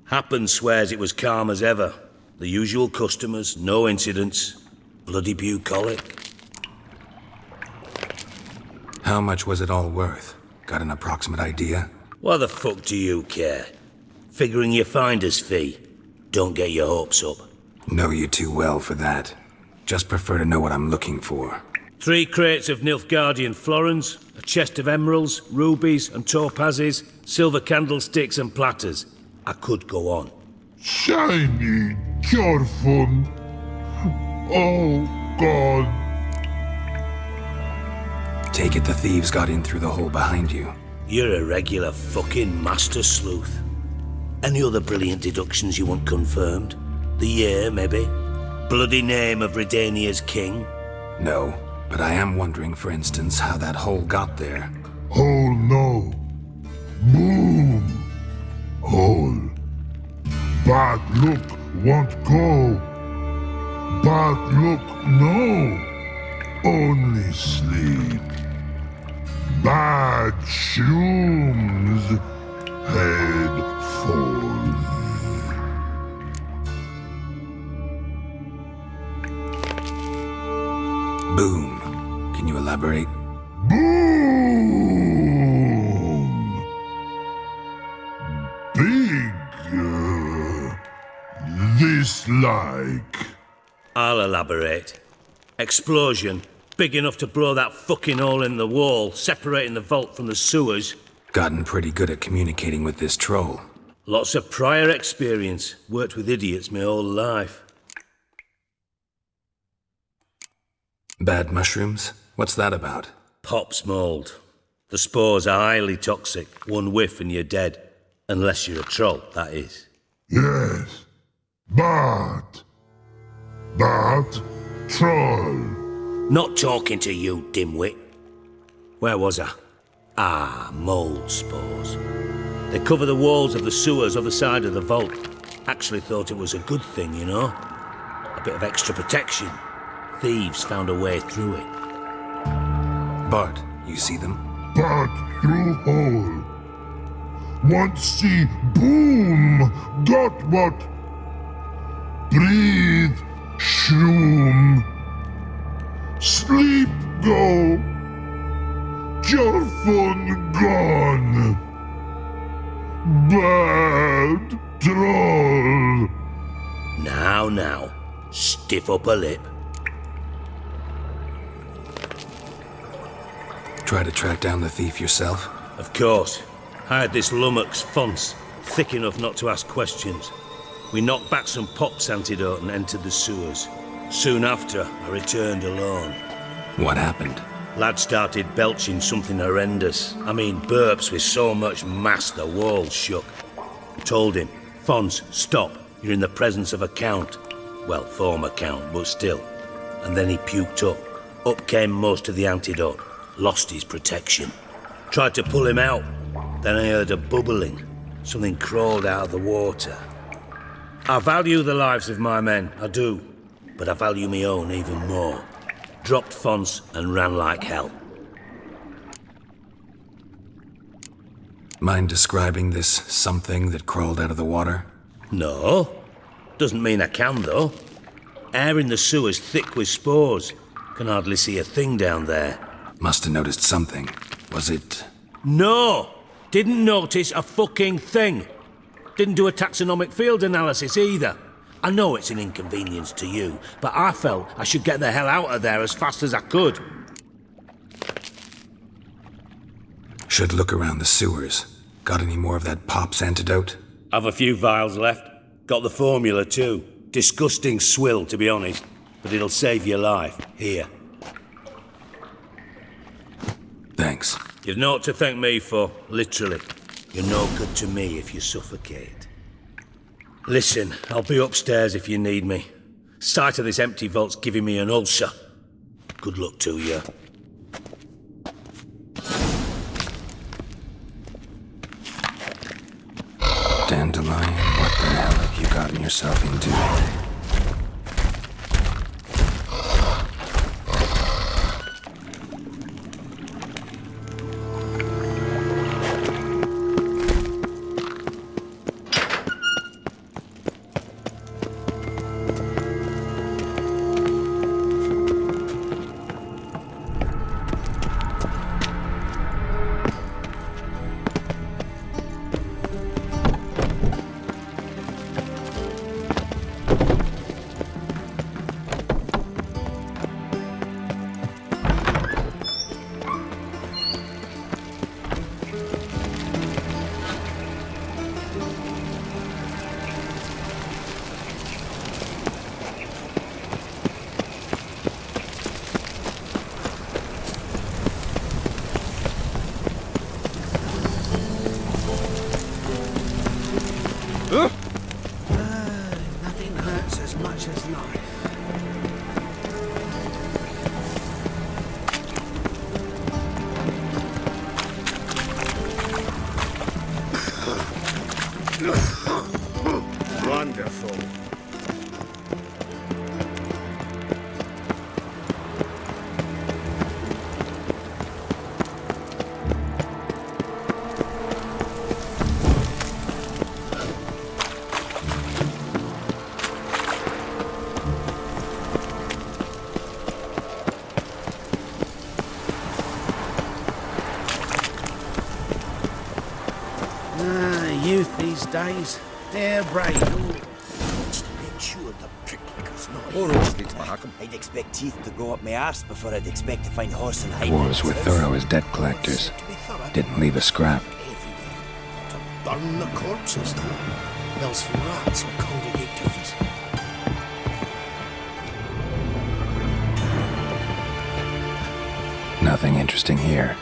Happen swears it was calm as ever. The usual customers, no incidents. Bloody bucolic. How much was it all worth? Got an approximate idea? Why the fuck do you care? Figuring your finder's fee. Don't get your hopes up. Know you too well for that. Just prefer to know what I'm looking for. 3 crates of Nilfgaardian florins, a chest of emeralds, rubies and topazes, silver candlesticks and platters. I could go on. Shiny Chorfun. Oh, God. Take it the thieves got in through the hole behind you. You're a regular fucking master sleuth. Any other brilliant deductions you want confirmed? The year, maybe? Bloody name of Redania's king? No, but I am wondering, for instance, how that hole got there. Hole no. Boom. Hole. Bad look won't go. Bad look no. Only sleep. Bad shoes. Head falls. Boom. Can you elaborate? Boom! Big. This like. I'll elaborate. Explosion. Big enough to blow that fucking hole in the wall, separating the vault from the sewers. Gotten pretty good at communicating with this troll. Lots of prior experience. Worked with idiots my whole life. Bad mushrooms? What's that about? Pops mold. The spores are highly toxic. One whiff and you're dead. Unless you're a troll, that is. Yes. But troll. Not talking to you, dimwit. Where was I? Ah, mold spores. They cover the walls of the sewers other side of the vault. Actually thought it was a good thing, you know? bit of extra protection. Thieves found a way through it. Bart, you see them? But through hole. Want see boom, got what? Breathe, shroom. Sleep go. Your fun gone. Bad troll. Now, stiff upper lip. Try to track down the thief yourself? Of course. I had this lummox Fons, thick enough not to ask questions. We knocked back some Pop's antidote and entered the sewers. Soon after, I returned alone. What happened? Lad started belching something horrendous. I mean, burps with so much mass the walls shook. Told him, Fons, stop. You're in the presence of a count. Well, former count, but still. And then he puked up. Up came most of the antidote. Lost his protection. Tried to pull him out. Then I heard a bubbling. Something crawled out of the water. I value the lives of my men, I do. But I value my own even more. Dropped Fons and ran like hell. Mind describing this something that crawled out of the water? No. Doesn't mean I can, though. Air in the sewer's thick with spores. Can hardly see a thing down there. Must have noticed something. Was it... No! Didn't notice a fucking thing. Didn't do a taxonomic field analysis either. I know it's an inconvenience to you, but I felt I should get the hell out of there as fast as I could. Should look around the sewers. Got any more of that Pop's antidote? I've a few vials left. Got the formula too. Disgusting swill, to be honest. But it'll save your life. Here. Thanks. You've naught to thank me for, literally. You're no good to me if you suffocate. Listen, I'll be upstairs if you need me. Sight of this empty vault's giving me an ulcer. Good luck to you. Dandelion, what the hell have you gotten yourself into? Nothing hurts as much as life. Wonderful. Youth these days, they're brave. Just to make sure the pricklicker's not I'd expect teeth to go up my arse before I'd expect to find horse and hide. Dwarves were thorough as debt collectors. Didn't leave a scrap. burn the corpses though, else rats will congregate to feast. Nothing interesting here.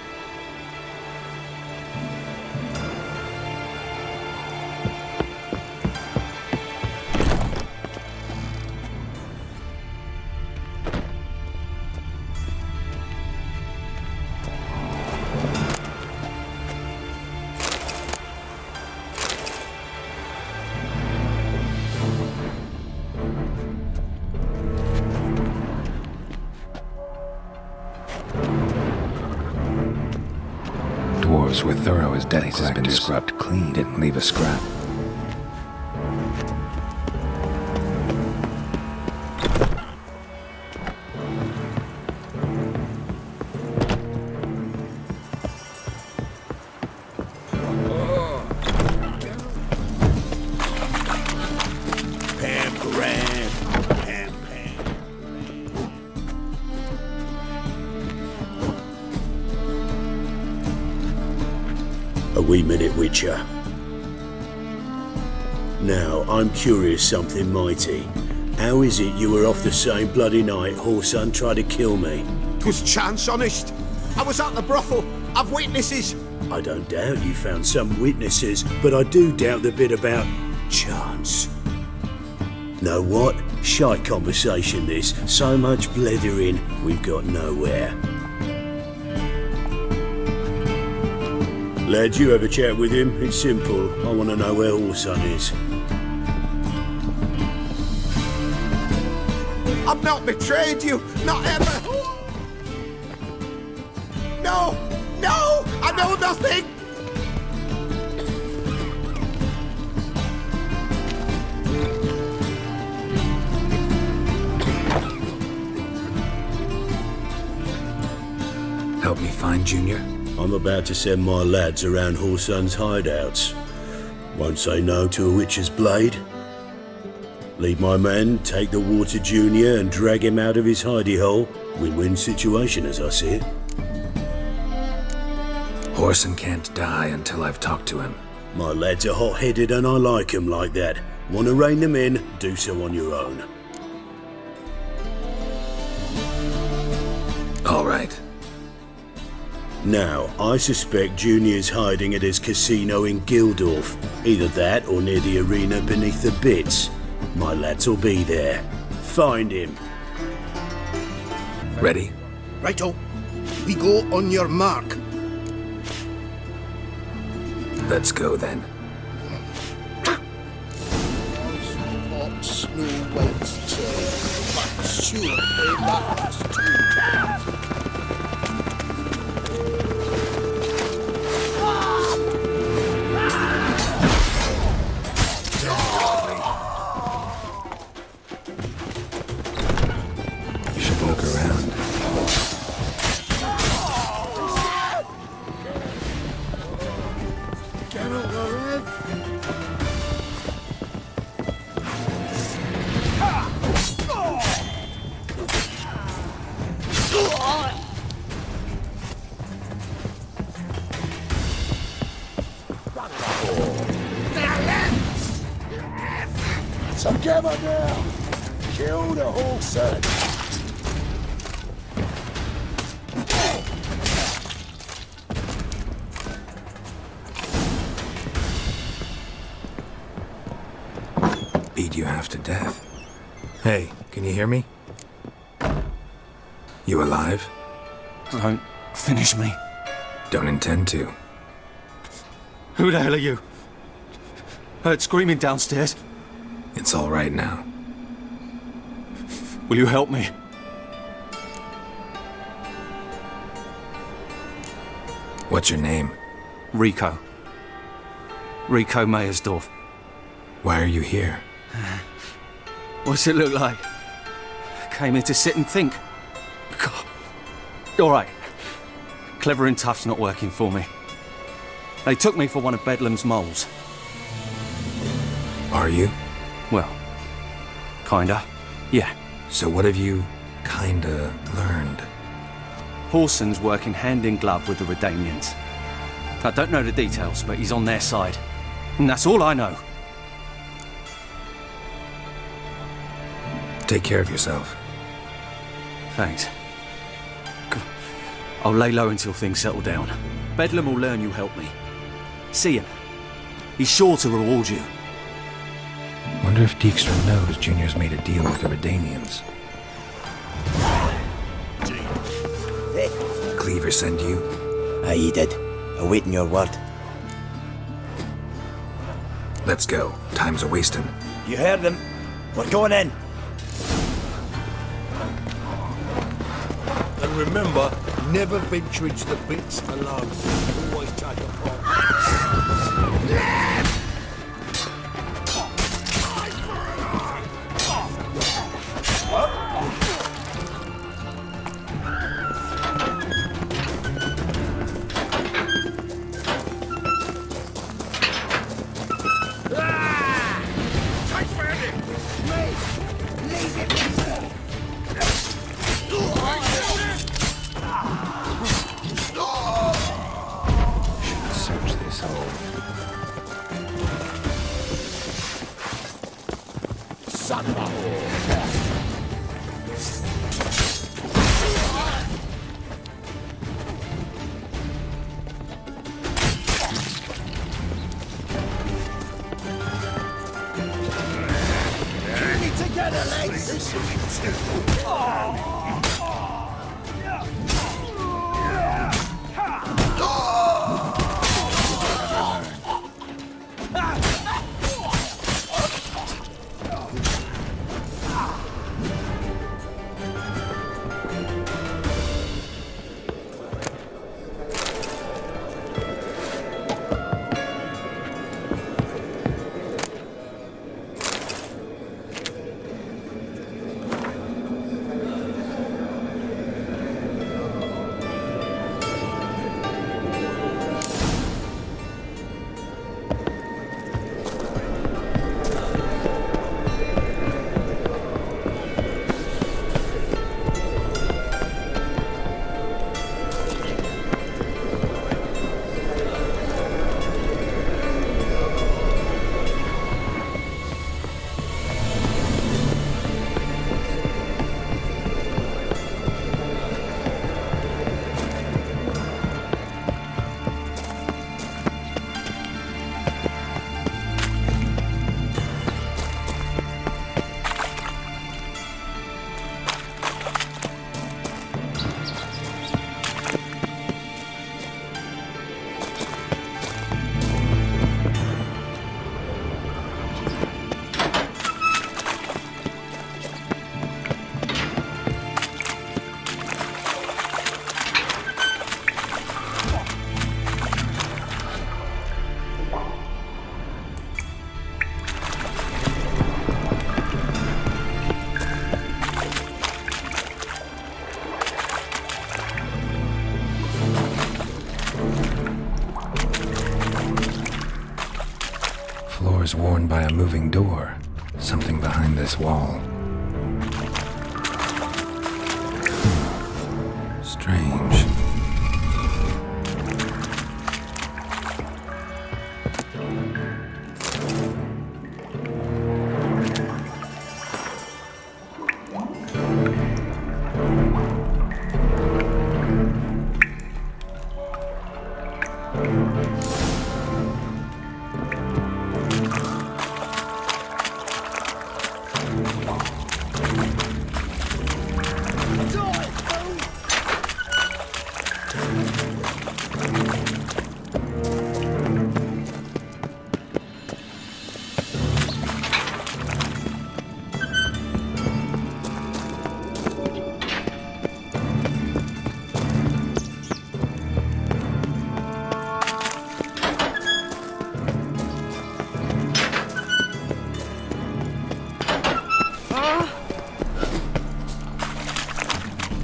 swear thorough as Denny's has been scrubbed clean. Didn't leave a scrap. A wee minute, Witcher. Now, I'm curious something mighty. How is it you were off the same bloody night Ursine tried to kill me? 'Twas chance, honest. I was at the brothel. I've witnesses. I don't doubt you found some witnesses, but I do doubt the bit about chance. Know what? Shite conversation this. So much blethering, we've got nowhere. Lads, you have a chat with him. It's simple. I want to know where Ursine is. I've not betrayed you. Not ever. No! No! I know nothing! Help me find Junior? I'm about to send my lads around Ursine's hideouts. Won't say no to a witch's blade. Lead my men, take the water Junior and drag him out of his hidey hole. Win-win situation as I see it. Ursine can't die until I've talked to him. My lads are hot-headed and I like 'em like that. Want to rein them in, do so on your own. All right. Now, I suspect Junior's hiding at his casino in Gildorf. Either that or near the arena beneath the bits. My lads will be there. Find him. Ready? Righto. We go on your mark. Let's go then. Hot snow white chair, but sure that too. Look around. Together now! Kill the whole set! Beat you half to death. Hey, can you hear me? You alive? Don't finish me. Don't intend to. Who the hell are you? Heard screaming downstairs. It's all right now. Will you help me? What's your name? Rico. Rico Meyersdorf. Why are you here? What's it look like? Came here to sit and think. God. All right. Clever and tough's not working for me. They took me for one of Bedlam's moles. Are you? Well, kinda. Yeah. So what have you kinda learned? Ursine's working hand in glove with the Redanians. I don't know the details, but he's on their side. And that's all I know. Take care of yourself. Thanks. I'll lay low until things settle down. Bedlam will learn you helped me. See him. He's sure to reward you. Wonder if Dijkstra knows Junior's made a deal with the Redanians. Cleaver send you? Aye, he did. Awaiting your word. Let's go. Time's a-wasting. You heard them. We're going in. And remember, never venture into the pits alone. Always take a pot. Search this hole. Son of a whore. Together, legs! Floors worn by a moving door. Something behind this wall. Strange.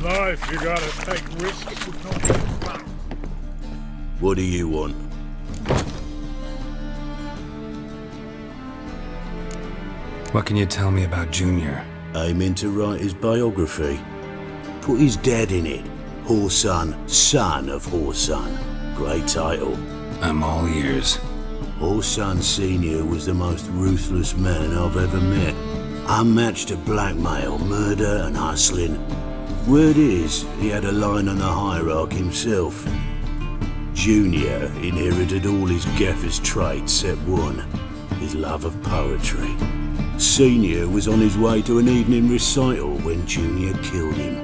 Life, you gotta take risks with not being fun. What do you want? What can you tell me about Junior? Aiming to write his biography. Put his dad in it. Whoreson, son of Whoreson. Great title. I'm all ears. Whoreson Sr. was the most ruthless man I've ever met. Unmatched at blackmail, murder and hustling. Word is, he had a line on the hierarchy himself. Junior inherited all his gaffer's traits except one, his love of poetry. Senior was on his way to an evening recital when Junior killed him.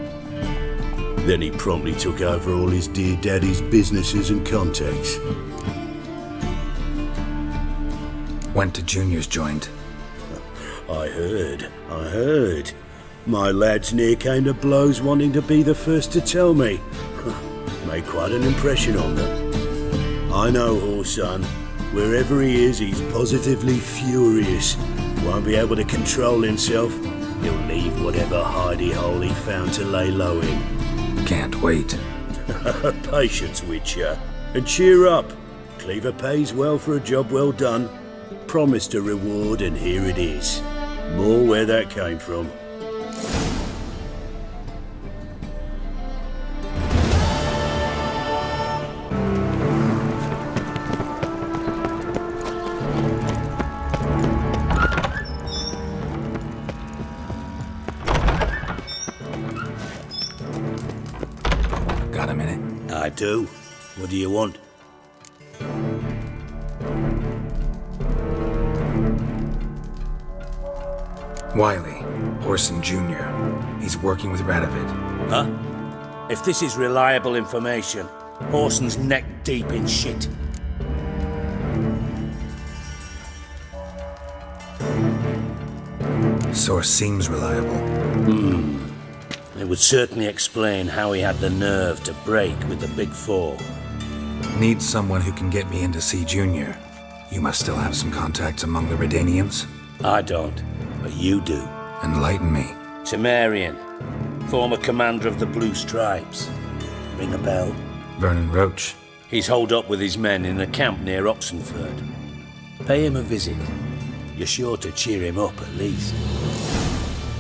Then he promptly took over all his dear daddy's businesses and contacts. Went to Junior's joint. I heard. My lads near came to blows wanting to be the first to tell me. Made quite an impression on them. I know, Horson. Wherever he is, he's positively furious. Won't be able to control himself. He'll leave whatever hidey hole he found to lay low in. Can't wait. Patience, Witcher. And cheer up. Cleaver pays well for a job well done. Promised a reward, and here it is. More where that came from. Got a minute? I do. What do you want? Wiley, Ursine Jr. He's working with Radovid. Huh? If this is reliable information, Orsine's neck deep in shit. Source seems reliable. It would certainly explain how he had the nerve to break with the Big Four. Need someone who can get me in to see Junior. You must still have some contacts among the Redanians? I don't, but you do. Enlighten me. Temerian, former commander of the Blue Stripes. Ring a bell? Vernon Roach. He's holed up with his men in a camp near Oxenford. Pay him a visit. You're sure to cheer him up, at least.